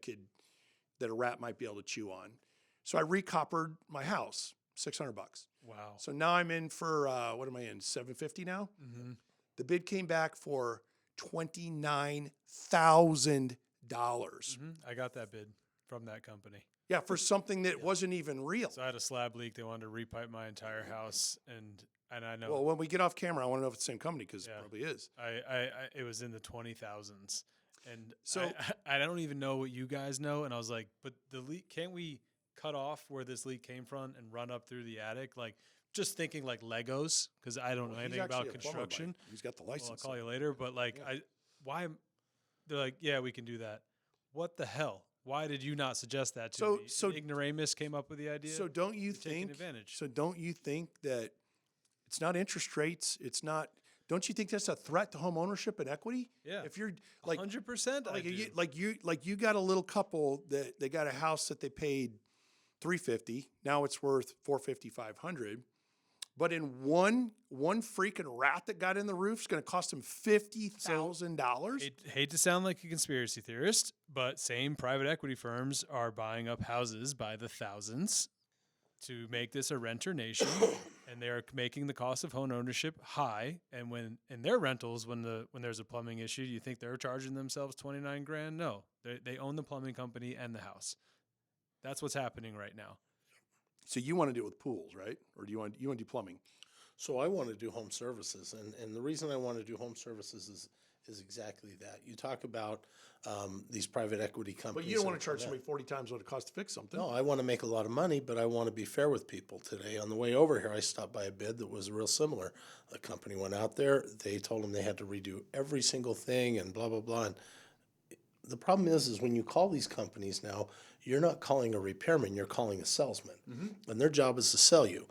a rat might be able to chew on. So I recoppered my house, $600. Wow. So now I'm in for, what am I in, $750 now? Mm-hmm. The bid came back for $29,000. Mm-hmm. I got that bid from that company. Yeah, for something that wasn't even real. So I had a slab leak. They wanted to repipe my entire house, and I know. Well, when we get off camera, I want to know if it's the same company because it probably is. It was in the 20,000s, and so I don't even know what you guys know. And I was like, but the leak, can't we cut off where this leak came from and run up through the attic? Like, just thinking like Legos, because I don't know anything about construction. He's got the license. Well, I'll call you later, but like, they're like, yeah, we can do that. What the hell? Why did you not suggest that to So- me? so- An ignoramus came up with the idea. So don't you You're taking think? advantage. So don't you think that it's not interest rates? It's not. Don't you think that's a threat to home ownership and equity? Yeah. If you're like 100%. like you got a little couple that they got a house that they paid $350. Now it's worth $450, $500. But in one freaking rat that got in the roof is going to cost them $50,000. Hate to sound like a conspiracy theorist, but same private equity firms are buying up houses by the thousands to make this a renter nation, and they are making the cost of home ownership high. And when in their rentals, when there's a plumbing issue, do you think they're charging themselves $29,000? No, they own the plumbing company and the house. That's what's happening right now. So you want to do it with pools, right? Or do you want to do plumbing? So I want to do home services, and the reason I want to do home services is exactly that. You talk about these private equity companies. But you don't want to charge somebody 40 times what it costs to fix something. No, I want to make a lot of money, but I want to be fair with people. Today, on the way over here, I stopped by a bid that was real similar. A company went out there. They told them they had to redo every single thing and blah, blah, blah. And the problem is when you call these companies now, you're not calling a repairman, you're calling a salesman. And their job is to sell you.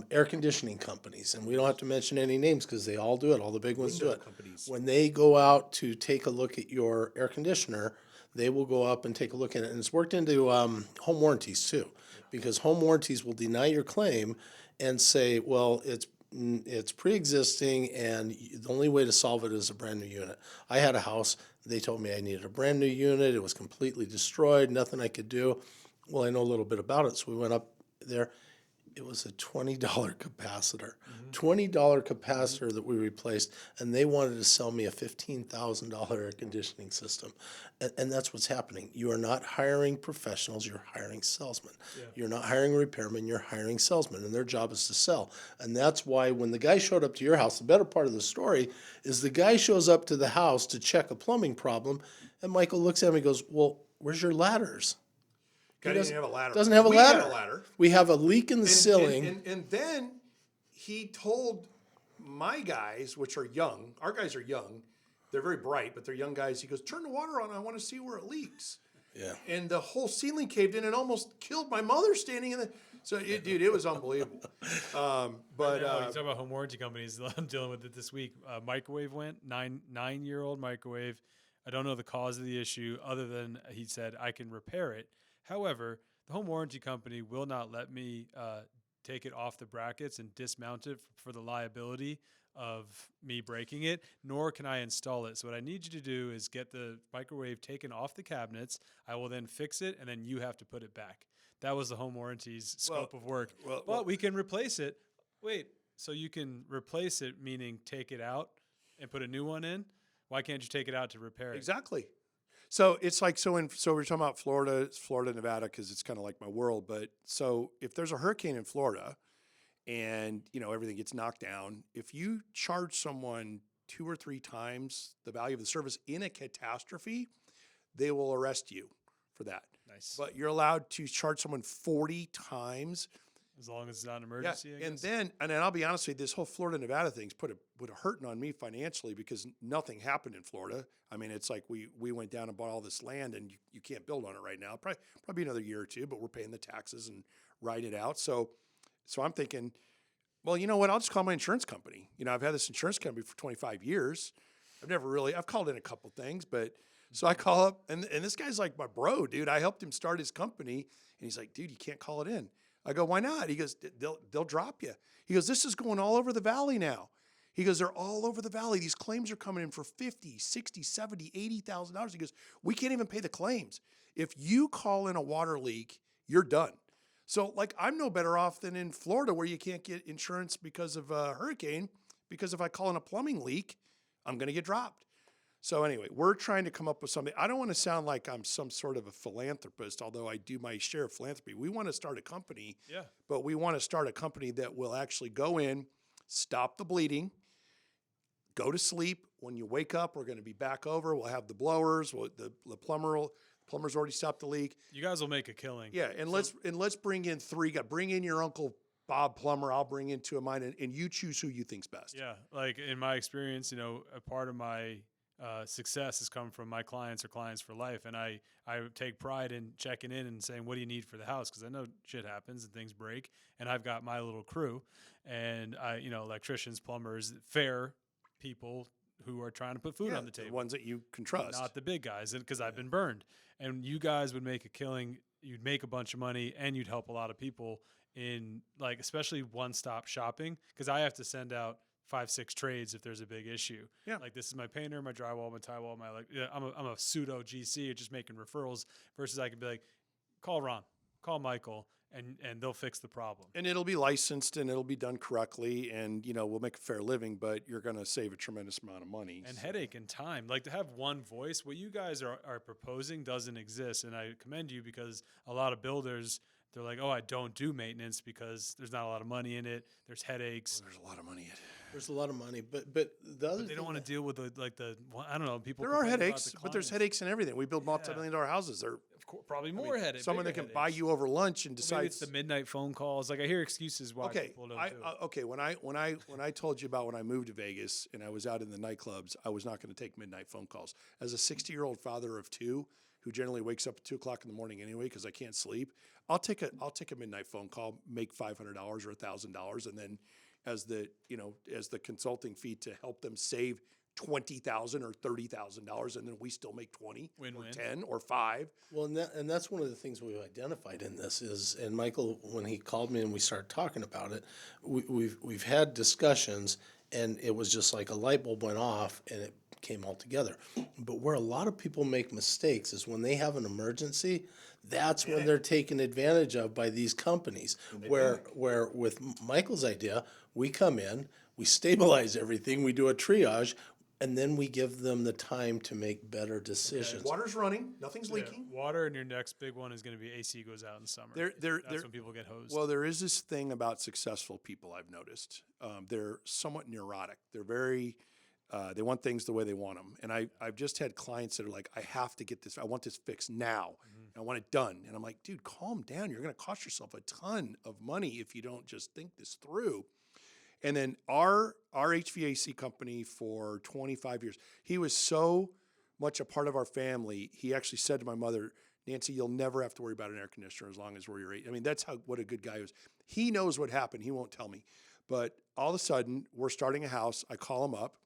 Air conditioning companies, and we don't have to mention any names because they all do it. All the big ones do Window it. companies. When they go out to take a look at your air conditioner, they will go up and take a look at it. And it's worked into home warranties too, because home warranties will deny your claim and say, well, it's pre-existing and the only way to solve it is a brand new unit. I had a house. They told me I needed a brand new unit. It was completely destroyed, nothing I could do. Well, I know a little bit about it, so we went up there. It was a $20 capacitor. $20 capacitor that we replaced, and they wanted to sell me a $15,000 air conditioning system. And that's what's happening. You are not hiring professionals, you're hiring salesmen. You're not hiring repairmen, you're hiring salesmen, and their job is to sell. And that's why when the guy showed up to your house, the better part of the story is the guy shows up to the house to check a plumbing problem, and Michael looks at him and goes, well, where's your ladders? Guy didn't have a ladder. Doesn't have a We ladder. had a ladder. We have a leak in the ceiling. And then he told my guys, which are young, our guys are young, they're very bright, but they're young guys. He goes, turn the water on. I want to see where it leaks. Yeah. And the whole ceiling caved in and almost killed my mother standing in the. So, dude, it was unbelievable. But you talk about home warranty companies. I'm dealing with it this week. Microwave went, 9-year-old microwave. I don't know the cause of the issue other than he said I can repair it. However, the home warranty company will not let me take it off the brackets and dismount it for the liability of me breaking it, nor can I install it. So what I need you to do is get the microwave taken off the cabinets. I will then fix it, and then you have to put it back. That was the home warranty's scope of work. But we can replace it. Wait, so you can replace it, meaning take it out and put a new one in? Why can't you take it out to repair it? exactly. So it's like, so we're talking about Florida, it's Florida, Nevada, because it's kind of like my world. But so if there's a hurricane in Florida and, everything gets knocked down, if you charge someone 2 or 3 times the value of the service in a catastrophe, they will arrest you for that. Nice. But you're allowed to charge someone 40 times. As long as it's not an emergency, I And guess. then I'll be honest with you, this whole Florida, Nevada thing's put a hurting on me financially because nothing happened in Florida. I mean, it's like we went down and bought all this land and you can't build on it right now. Probably another year or two, but we're paying the taxes and riding it out. So I'm thinking, well, you know what? I'll just call my insurance company. I've had this insurance company for 25 years. I've called in a couple things, but so I call up and this guy's like my bro, dude. I helped him start his company and he's like, dude, you can't call it in. I go, why not? He goes, they'll drop you. He goes, this is going all over the valley now. He goes, they're all over the valley. These claims are coming in for $50,000, $60,000, $70,000, $80,000. He goes, we can't even pay the claims. If you call in a water leak, you're done. So like, I'm no better off than in Florida where you can't get insurance because of a hurricane, because if I call in a plumbing leak, I'm going to get dropped. So anyway, we're trying to come up with something. I don't want to sound like I'm some sort of a philanthropist, although I do my share of philanthropy. We want to start a company, but we want to start a company that will actually go in, stop the bleeding, go to sleep. When you wake up, we're going to be back over. We'll have the blowers. The plumber's already stopped the leak. You guys will make a killing. Yeah, and let's bring in 3 guys. Bring in your Uncle Bob Plumber. I'll bring in 2 of mine, and you choose who you think's best. Yeah, like in my experience, a part of my success has come from my clients or clients for life. And I take pride in checking in and saying, what do you need for the house? Because I know shit happens and things break. And I've got my little crew and electricians, plumbers, fair people who are trying to put food on the table. The ones that you can trust. Not the big guys, because I've been burned. And you guys would make a killing. You'd make a bunch of money and you'd help a lot of people in especially one-stop shopping, because I have to send out 5-6 trades if there's a big issue. Yeah. Like, this is my painter, my drywall, my tile wall, I'm a pseudo GC, just making referrals, versus I could be like, call Ron, call Michael, and they'll fix the problem. And it'll be licensed and it'll be done correctly, and we'll make a fair living, but you're going to save a tremendous amount of money. And headache and time. Like, to have one voice, what you guys are proposing doesn't exist. And I commend you, because a lot of builders, they're like, oh, I don't do maintenance because there's not a lot of money in it. There's headaches. Well, there's a lot of money in it. There's a lot of money, but the other But they don't want to deal with I don't know, people. There are complain about headaches, the but there's clients. headaches in everything. We build multi-million-dollar houses. They're Of course, probably more headaches. someone that can buy you over lunch and Maybe decides it's the midnight phone calls. Like, I hear excuses why people don't do it. okay. When I told you about when I moved to Vegas and I was out in the nightclubs, I was not going to take midnight phone calls. As a 60-year-old father of two, who generally wakes up at 2:00 in the morning anyway because I can't sleep, I'll take a midnight phone call, make $500 or $1,000, and then as the consulting fee to help them save $20,000 or $30,000, and then we still make 20 Win-win. or 10 or 5. Well, and that's one of the things we've identified in this is, and Michael, when he called me and we started talking about it, we've had discussions, and it was just like a light bulb went off and it came all together. But where a lot of people make mistakes is when they have an emergency, that's when they're taken advantage of by these companies. Where with Michael's idea, we come in, we stabilize everything, we do a triage, and then we give them the time to make better decisions. Water's running, nothing's leaking. Water, and your next big one is going to be AC goes out in summer. That's when people get hosed. Well, there is this thing about successful people I've noticed. They're somewhat neurotic. They're very, they want things the way they want them. And I've just had clients that are like, I have to get this, I want this fixed now. I want it done. And I'm like, dude, calm down. You're going to cost yourself a ton of money if you don't just think this through. And then our HVAC company for 25 years, he was so much a part of our family. He actually said to my mother, Nancy, you'll never have to worry about an air conditioner as long as we're your age. I mean, that's what a good guy is. He knows what happened. He won't tell me. But all of a sudden, we're starting a house. I call him up,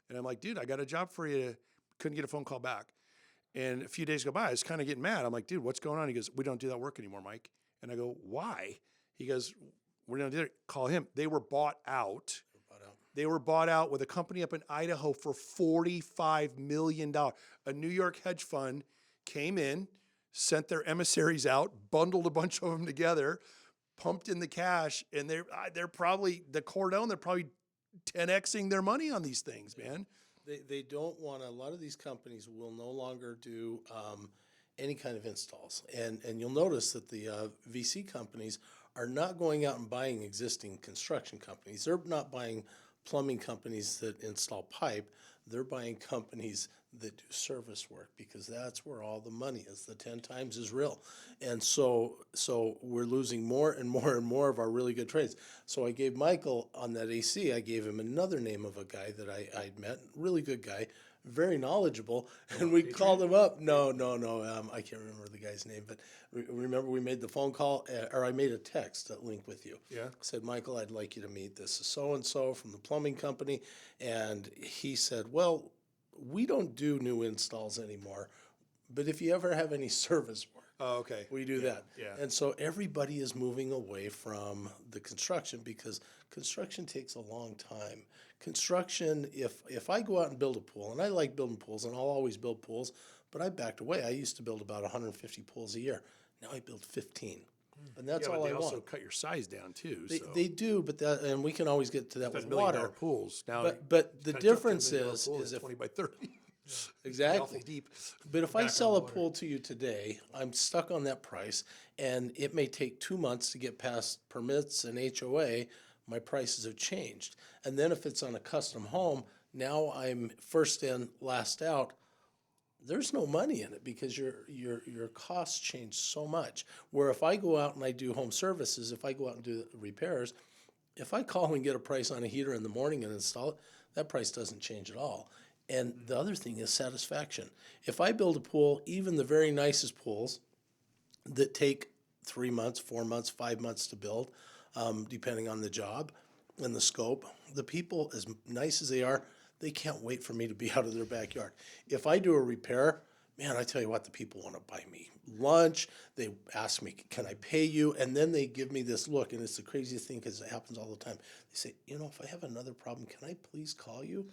and I'm like, dude, I got a job for you. Couldn't get a phone call back. And a few days go by. I was kind of getting mad. I'm like, dude, what's going on? He goes, we don't do that work anymore, Mike. And I go, why? He goes, we're going to do it. Call him. They were bought out. They were bought out with a company up in Idaho for $45 million. A New York hedge fund came in, sent their emissaries out, bundled a bunch of them together, pumped in the cash, and they're probably, the Cordone, they're probably 10xing their money on these things, man. They don't want a lot of these companies will no longer do any kind of installs. And you'll notice that the VC companies are not going out and buying existing construction companies. They're not buying plumbing companies that install pipe. They're buying companies that do service work because that's where all the money is. The 10 times is real. And so we're losing more and more and more of our really good trades. So I gave Michael on that AC, I gave him another name of a guy that I'd met, really good guy, very knowledgeable, and we called him up. No, I can't remember the guy's name, but remember we made the phone call, or I made a text that linked with you. Yeah. Said, Michael, I'd like you to meet this so-and-so from the plumbing company, and he said, well, we don't do new installs anymore, but if you ever have any service work, Oh, okay. we do that. yeah. And so everybody is moving away from the construction because construction takes a long time. Construction, if I go out and build a pool, and I like building pools, and I'll always build pools, but I backed away. I used to build about 150 pools a year. Now I build 15. And that's Yeah, but all they I also want. cut your size down too. They do, but and we can always get to that with $1 million water. pools now. But the cut a difference $10 million is pool if 20 by 30. exactly. Awful deep. But if I sell a pool to you today, I'm stuck on that price, and it may take 2 months to get past permits and HOA. My prices have changed. And then if it's on a custom home, now I'm first in, last out. There's no money in it because your costs change so much. Where if I go out and I do home services, if I go out and do repairs, if I call and get a price on a heater in the morning and install it, that price doesn't change at all. And the other thing is satisfaction. If I build a pool, even the very nicest pools that take 3 months, 4 months, 5 months to build, depending on the job and the scope, the people, as nice as they are, they can't wait for me to be out of their backyard. If I do a repair, man, I tell you what, the people want to buy me lunch. They ask me, can I pay you? And then they give me this look, and it's the craziest thing because it happens all the time. They say, if I have another problem, can I please call you?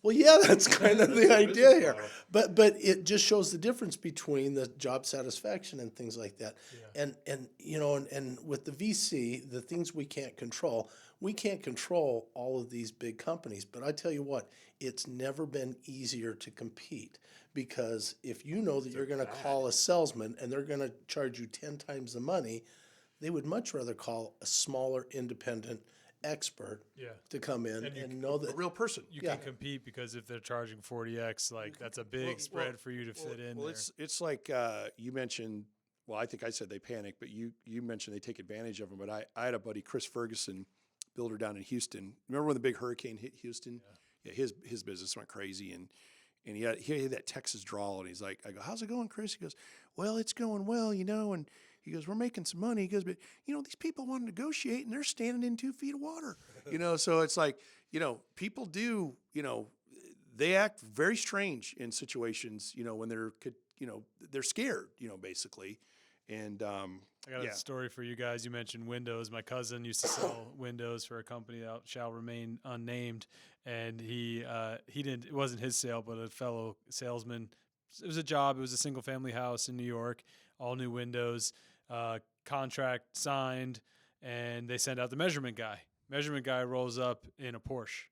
Well, yeah, that's kind of the idea here. But it just shows the difference between the job satisfaction and things like that. Yeah. And with the VC, the things we can't control all of these big companies. But I tell you what, it's never been easier to compete, because if you know that you're going to call a salesman and they're going to charge you 10 times the money, they would much rather call a smaller independent expert to come in and know that a real person. You can compete, because if they're charging 40x, like that's a big spread for you to fit in. Well, it's like you mentioned. Well, I think I said they panic, but you mentioned they take advantage of them. But I had a buddy, Chris Ferguson, builder down in Houston. Remember when the big hurricane hit Houston? Yeah, his business went crazy, and he had that Texas drawl, and he's like, I go, how's it going, Chris? He goes, well, it's going well, and he goes, we're making some money. He goes, but these people want to negotiate, and they're standing in 2 feet of water, so it's like, people do, they act very strange in situations, when they're scared, basically. And I got a story for you guys. You mentioned windows. My cousin used to sell windows for a company that shall remain unnamed, and he didn't. It wasn't his sale, but a fellow salesman. It was a job. It was a single family house in New York, all new windows. Contract signed, and they send out the measurement guy. Measurement guy rolls up in a Porsche.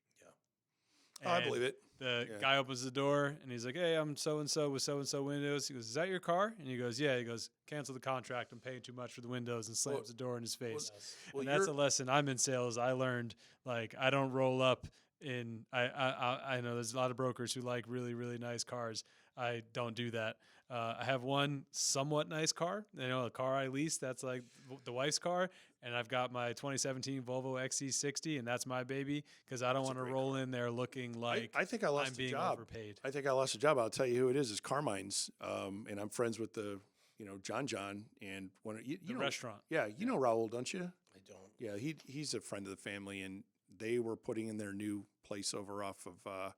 Yeah, I believe it. The guy opens the door, and he's like, hey, I'm so-and-so with so-and-so windows. He goes, is that your car? And he goes, yeah. He goes, cancel the contract. I'm paying too much for the windows, and slams the door in his face. And that's a lesson. I'm in sales. I learned, I don't roll up in – I know there's a lot of brokers who like really, really nice cars. I don't do that. I have one somewhat nice car, a car I lease. That's like the wife's car. And I've got my 2017 Volvo XC60, and that's my baby, because I don't want to roll in there looking like I think I lost I'm being overpaid. I think I lost a job. I'll tell you who it is. It's Carmine's, and I'm friends with the, John, and one of the restaurant. Yeah, you know Raul, don't you? I don't. Yeah, he's a friend of the family, and they were putting in their new place over off of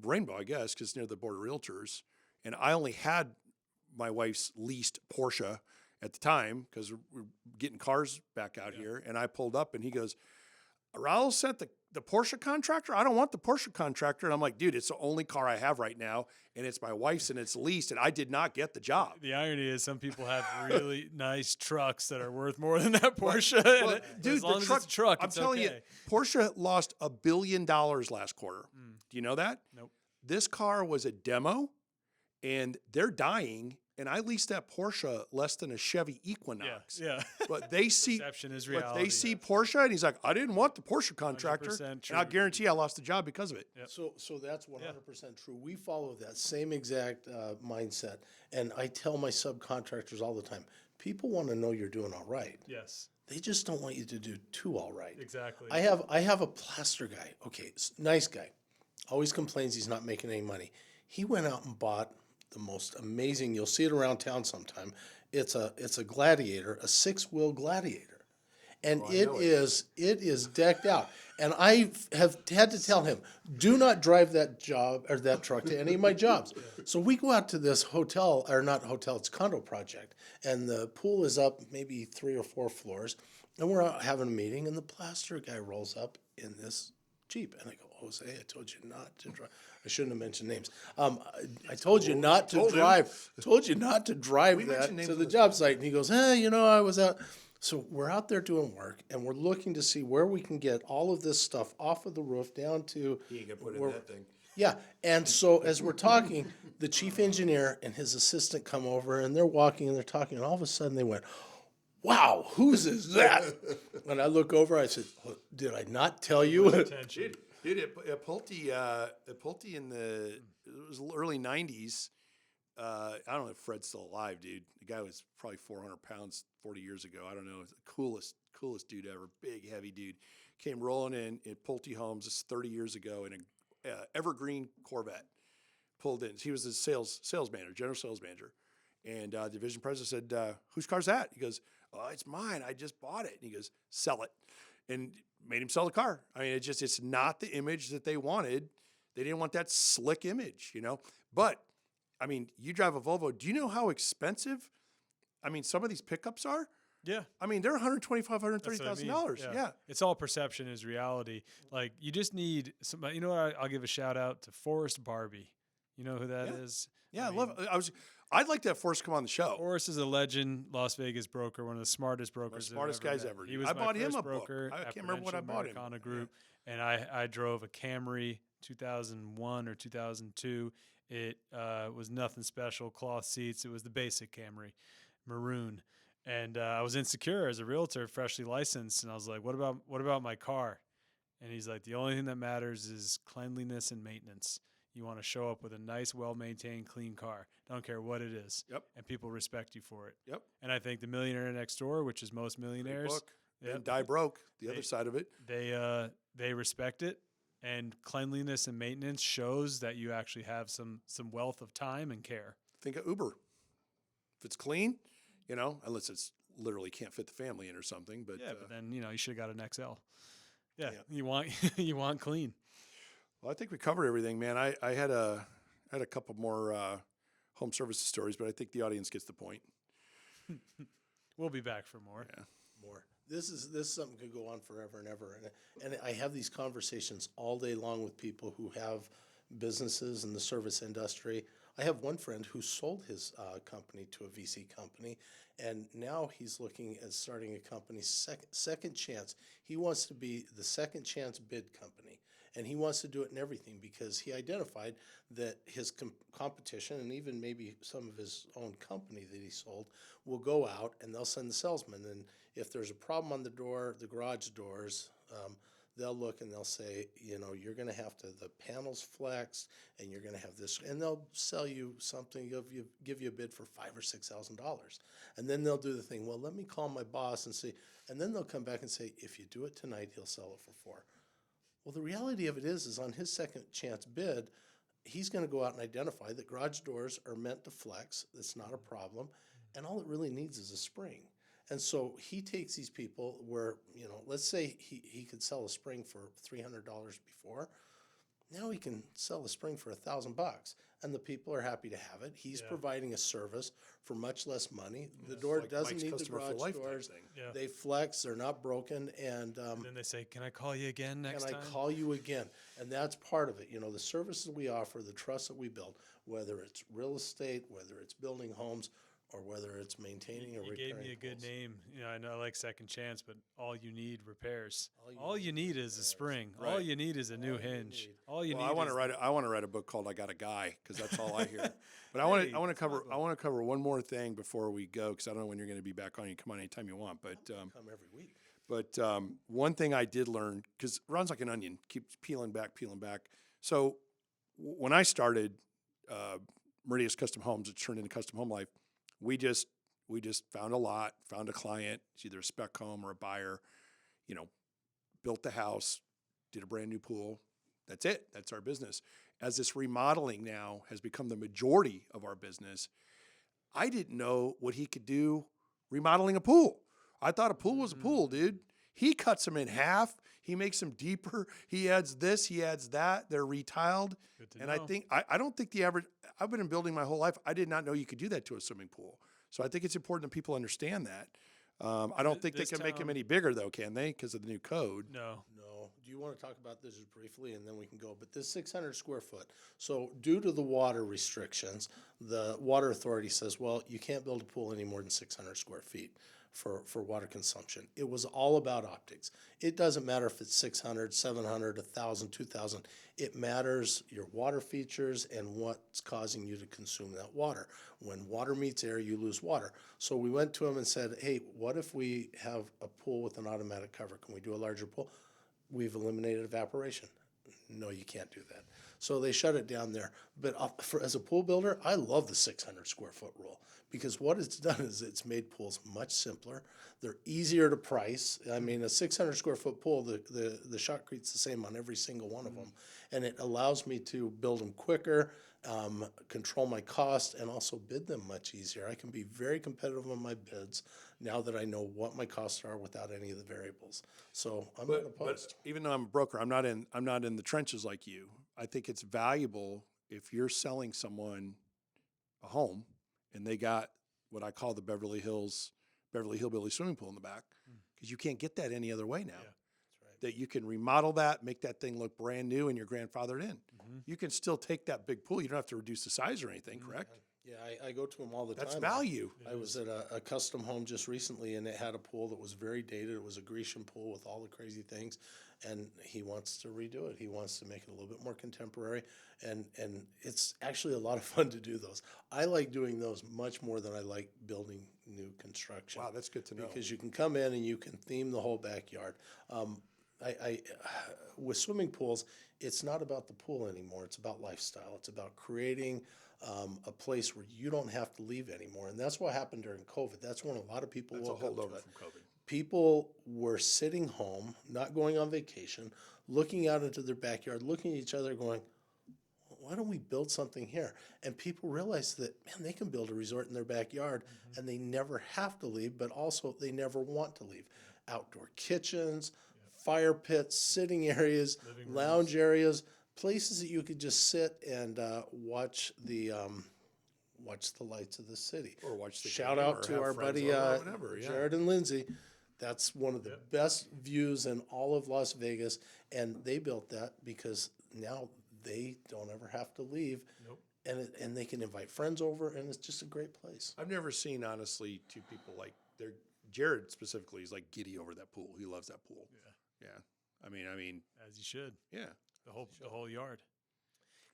Rainbow, I guess, because near the Board of Realtors. And I only had my wife's leased Porsche at the time, because we're getting cars back out here. And I pulled up, and he goes, Raul sent the Porsche contractor? I don't want the Porsche contractor. And I'm like, dude, it's the only car I have right now, and it's my wife's, and it's leased, and I did not get the job. The irony is some people have really nice trucks that are worth more than that Porsche. Well, dude, as long as it's a truck, I'm telling you, Porsche lost $1 billion last quarter. Do you know that? Nope. This car was a demo, and they're dying. And I leased that Porsche less than a Chevy Equinox. Yeah. But they see perception is reality. But they see Porsche, and he's like, I didn't want the Porsche contractor. And I guarantee I lost the job because of it. Yep. So that's 100% true. We follow that same exact mindset. And I tell my subcontractors all the time, people want to know you're doing all right. Yes. They just don't want you to do too all right. Exactly. I have a plaster guy. Okay, nice guy. Always complains he's not making any money. He went out and bought the most amazing, you'll see it around town sometime. It's a Gladiator, a 6-wheel Gladiator. And it is decked out. And I have had to tell him, do not drive that truck to any of my jobs. So we go out to this hotel, or not hotel, it's a condo project. And the pool is up maybe 3 or 4 floors. And we're out having a meeting, and the plaster guy rolls up in this Jeep. And I go, Jose, I told you not to drive. I shouldn't have mentioned names. I told you not to drive. Told you not to drive that to the job site. And he goes, I was out. So we're out there doing work, and we're looking to see where we can get all of this stuff off of the roof down to. He ain't gonna put in that thing. Yeah, and so as we're talking, the chief engineer and his assistant come over, and they're walking and they're talking, and all of a sudden they went, wow, whose is that? And I look over, I said, did I not tell you? Dude, at Pulte in the early 90s, I don't know if Fred's still alive, dude. The guy was probably 400 pounds 40 years ago. I don't know. The coolest dude ever. Big, heavy dude. Came rolling in at Pulte Homes, this is 30 years ago, in evergreen Corvette pulled in. He was the sales manager, general sales manager. And the division president said, whose car's that? He goes, oh, it's mine. I just bought it. And he goes, sell it. And made him sell the car. I mean, it's not the image that they wanted. They didn't want that slick image, you know? But, I mean, you drive a Volvo. Do you know how expensive, I mean, some of these pickups are? Yeah. I mean, they're $125,000, $130,000. Yeah. It's all perception is reality. Like, you just need somebody, you know what? I'll give a shout out to Forrest Barbie. You know who that is? Yeah, I love it. I'd like to have Forrest come on the show. Forrest is a legend, Las Vegas broker, one of the smartest brokers. The smartest guys ever. He was I my bought him first a broker book. I at can't remember what I bought him. Americana Group, and I drove a Camry 2001 or 2002. It was nothing special, cloth seats. It was the basic Camry, maroon. And I was insecure as a realtor, freshly licensed, and I was like, "What about my car?" And he's like, "The only thing that matters is cleanliness and maintenance. You want to show up with a nice, well-maintained, clean car. Don't care what it is. Yep. And people respect you for it." Yep. And I think The Millionaire Next Door, which is most millionaires, Book. And Die Broke, the other side of it. they respect it. And cleanliness and maintenance shows that you actually have some wealth of time and care. Think of Uber. If it's clean, you know, unless it's literally can't fit the family in or something. But but then you should have got an XL. Yeah. You want you want clean. Well, I think we covered everything, man. I had a couple more home services stories, but I think the audience gets the point. We'll be back for more. Yeah. More. This is something could go on forever and ever. And I have these conversations all day long with people who have businesses in the service industry. I have one friend who sold his company to a VC company, and now he's looking at starting a company, Second Chance. He wants to be the Second Chance bid company, and he wants to do it in everything because he identified that his competition, and even maybe some of his own company that he sold, will go out and they'll send the salesman. And if there's a problem on the door, the garage doors, they'll look and they'll say, you're going to have the panels flexed, and you're going to have this, and they'll sell you something, give you a bid for $5,000 or $6,000, and then they'll do the thing. Well, let me call my boss and see, and then they'll come back and say, if you do it tonight, he'll sell it for $4,000. Well, the reality of it is on his Second Chance bid, he's going to go out and identify that garage doors are meant to flex. That's not a problem, and all it really needs is a spring. And so he takes these people where, let's say he could sell a spring for $300 before. Now he can sell a spring for $1,000, and the people are happy to have it. He's providing a service for much less money. The door doesn't need the garage doors. Yeah. They flex. They're not broken. And then they say, "Can I call you again next time?" Can I call you again? And that's part of it. The services we offer, the trust that we build, whether it's real estate, whether it's building homes, or whether it's maintaining or repairing. You gave me a good name. I know I like Second Chance, but all you need repairs. All you need is a spring. Right. All you need is a new hinge. All you need. I want to write a book called "I Got a Guy" because that's all I hear. But I want to cover one more thing before we go because I don't know when you're going to be back on. You come on anytime you want, but come every week. But one thing I did learn, because Ron's like an onion, keeps peeling back. So when I started Meridius Custom Homes, it turned into Custom Home Life. We just found a lot, found a client. It's either a spec home or a buyer. Built the house, did a brand new pool. That's it. That's our business. As this remodeling now has become the majority of our business, I didn't know what he could do remodeling a pool. I thought a pool was a pool, dude. He cuts them in half. He makes them deeper. He adds this. He adds that. They're retiled. And know. I don't think the average. I've been in building my whole life. I did not know you could do that to a swimming pool. So I think it's important that people understand that. I don't think they can make them any bigger though, can they? Because of the new code. No. Do you want to talk about this just briefly, and then we can go? But this 600 square foot. So due to the water restrictions, the water authority says, well, you can't build a pool any more than 600 square feet for water consumption. It was all about optics. It doesn't matter if it's 600, 700, 1,000, 2,000. It matters your water features and what's causing you to consume that water. When water meets air, you lose water. So we went to him and said, hey, what if we have a pool with an automatic cover? Can we do a larger pool? We've eliminated evaporation. No, you can't do that. So they shut it down there. But as a pool builder, I love the 600 square foot rule because what it's done is it's made pools much simpler. They're easier to price. I mean, a 600 square foot pool, the shotcrete's the same on every single one of them. And it allows me to build them quicker, control my cost, and also bid them much easier. I can be very competitive on my bids now that I know what my costs are without any of the variables. So I'm not opposed. But even though I'm a broker, I'm not in the trenches like you. I think it's valuable if you're selling someone a home and they got what I call the Beverly Hillbilly swimming pool in the back, because you can't get that any other way now. Yeah. That you can remodel that, make that thing look brand new, and you're grandfathered in. You can still take that big pool. You don't have to reduce the size or anything, correct? Yeah, I go to them all the That's time. value. I was at a custom home just recently, and it had a pool that was very dated. It was a Grecian pool with all the crazy things, and he wants to redo it. He wants to make it a little bit more contemporary, and it's actually a lot of fun to do those. I like doing those much more than I like building new construction. Wow, that's good to know. Because you can come in and you can theme the whole backyard. With swimming pools, it's not about the pool anymore. It's about lifestyle. It's about creating a place where you don't have to leave anymore. And that's what happened during COVID. That's when a lot of people That's a woke up to holdover it. from COVID. People were sitting home, not going on vacation, looking out into their backyard, looking at each other going, why don't we build something here? And people realized that, man, they can build a resort in their backyard and they never have to leave, but also they never want to leave. Outdoor kitchens, fire pits, sitting areas, lounge areas, places that you could just sit and watch the lights of the city. Or watch the Shout game, out or to have our friends buddy over, whatever, yeah. Jared and Lindsay. That's one of the best views in all of Las Vegas, and they built that because now they don't ever have to leave. Nope. And they can invite friends over, and it's just a great place. I've never seen, honestly, two people like Jared specifically is like giddy over that pool. He loves that pool. Yeah. I mean, As you should. yeah. The whole yard.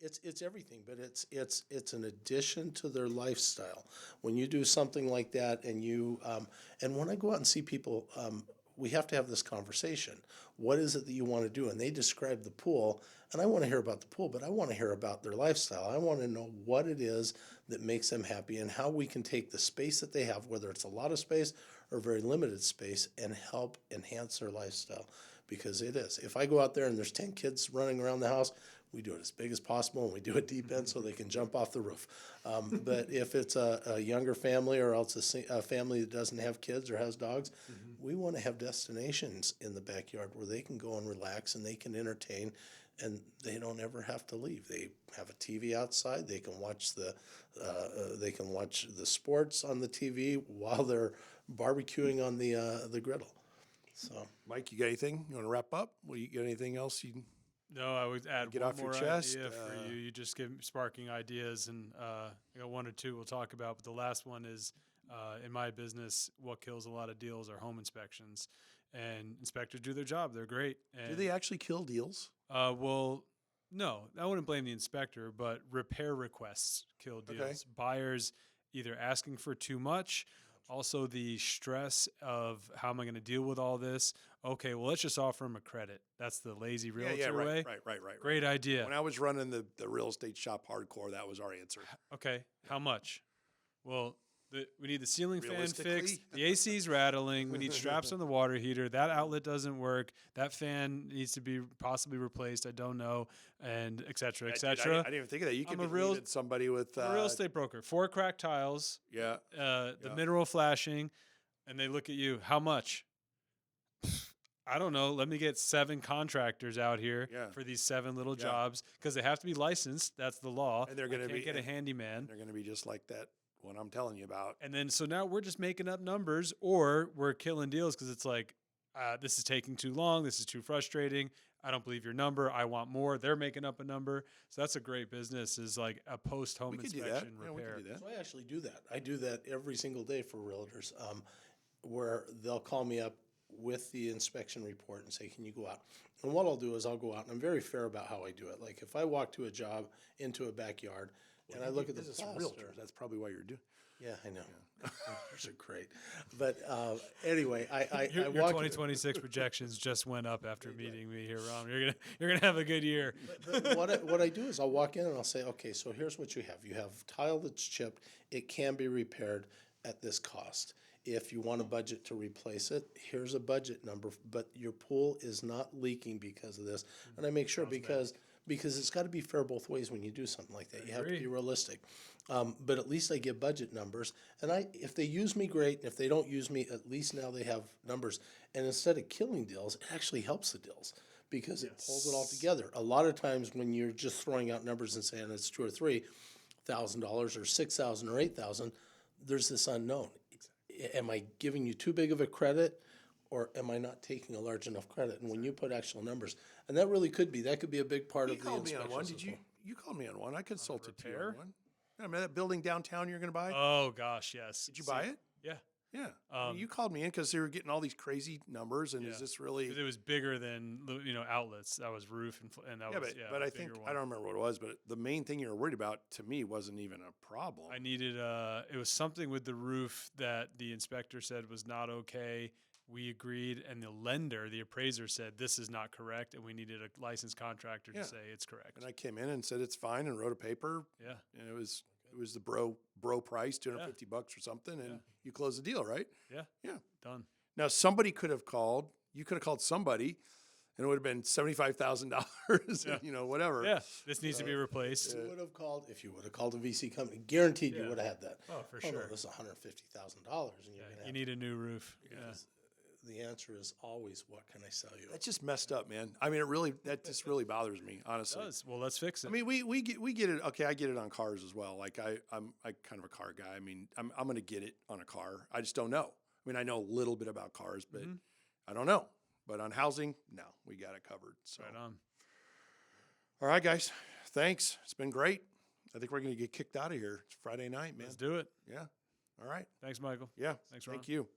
It's everything, but it's an addition to their lifestyle. When you do something like that, and you and when I go out and see people, we have to have this conversation. What is it that you want to do? And they describe the pool, and I want to hear about the pool, but I want to hear about their lifestyle. I want to know what it is that makes them happy and how we can take the space that they have, whether it's a lot of space or very limited space, and help enhance their lifestyle. Because it is. If I go out there and there's 10 kids running around the house, we do it as big as possible, and we do it deep end so they can jump off the roof. But if it's a younger family or else a family that doesn't have kids or has dogs, we want to have destinations in the backyard where they can go and relax and they can entertain, and they don't ever have to leave. They have a TV outside. They can watch the sports on the TV while they're barbecuing on the griddle. So, Mike, you got anything? You want to wrap up? Well, you got anything else you? No, I would add Get one off your more chest, idea for you. You just give sparking ideas, and I got one or two we'll talk about. But the last one is, in my business, what kills a lot of deals are home inspections. And inspectors do their job; they're great. And, Do they actually kill deals? well, no, I wouldn't blame the inspector, but repair requests kill deals. Okay. Buyers either asking for too much. Also, the stress of how am I going to deal with all this? Okay, well, let's just offer them a credit. That's the lazy realtor way. Right. Great idea. When I was running the real estate shop hardcore, that was our answer. Okay, how much? Well, we need the ceiling fan fixed. Realistically? The AC's rattling. We need straps on the water heater. That outlet doesn't work. That fan needs to be possibly replaced. I don't know, and et cetera, et Dude, I cetera. didn't even think of that. You could I'm a be real- leading somebody with I'm a real estate broker. 4 cracked tiles. Yeah. The mineral flashing, and they look at you. How much? I don't know. Let me get 7 contractors out here for these 7 little jobs because they have to be licensed. That's the law. And they're going to get a handyman. They're going to be just like that one I'm telling you about. And then so now we're just making up numbers, or we're killing deals because it's like this is taking too long. This is too frustrating. I don't believe your number. I want more. They're making up a number. So that's a great business, is like a post-home We could do that. inspection Yeah, we repair. could do that. So I actually do that. I do that every single day for realtors, where they'll call me up with the inspection report and say, can you go out? And what I'll do is I'll go out, and I'm very fair about how I do it. Like if I walk to a job into a backyard and I look at the This is plaster. realtors. That's probably why you're doing. Yeah, I know. Those are great. But anyway, Your walk. 2026 projections just went up after meeting me here, Ron. You're gonna have a good year. But what I do is I'll walk in and I'll say, okay, so here's what you have. You have tile that's chipped. It can be repaired at this cost. If you want a budget to replace it, here's a budget number, but your pool is not leaking because of this. And I make sure because it's got to be fair both ways when you do something like that. You have to be realistic. But at least I give budget numbers. And if they use me, great. And if they don't use me, at least now they have numbers. And instead of killing deals, it actually helps the deals because it pulls it all together. A lot of times when you're just throwing out numbers and saying it's $2,000 or $3,000 or $6,000 or $8,000, there's this unknown. Am I giving you too big of a credit, or am I not taking a large enough credit? And when you put actual numbers, and that could be a big part You of the called me inspection. on one. Did you? You called me on one. I consulted you on one. Yeah, remember that building downtown you're going to buy? Oh gosh, yes. Did you buy it? Yeah. Yeah. You called me in because they were getting all these crazy numbers, and is this really? It was bigger than outlets. That was roof and that was but I bigger think one. I don't remember what it was, but the main thing you were worried about to me wasn't even a problem. I needed it was something with the roof that the inspector said was not okay. We agreed, and the lender, the appraiser, said this is not correct, and we needed a licensed contractor to say it's correct. And I came in and said it's fine, and wrote a paper. Yeah, and it was the bro price, $250 or something, and you closed the deal, right? Yeah, done. Now somebody could have called. You could have called somebody, and it would have been $75,000. Whatever. Yeah, this needs to be replaced. If you would have called a VC company, guaranteed you would have had that. Oh, for No, sure. this is $150,000, and you're gonna You need a new roof. Yeah. The answer is always, what can I sell you? That's just messed up, man. I mean, that just really bothers me, honestly. It does. Well, let's fix it. I mean, we get it. Okay, I get it on cars as well. Like I'm kind of a car guy. I mean, I'm going to get it on a car. I just don't know. I mean, I know a little bit about cars, but I don't know. But on housing, no, we got it covered. So. Right on. All right, guys. Thanks. It's been great. I think we're going to get kicked out of here. It's Friday night, man. Let's do it. Yeah. All right. Thanks, Michael. Yeah. Thanks, Ron. Thank you.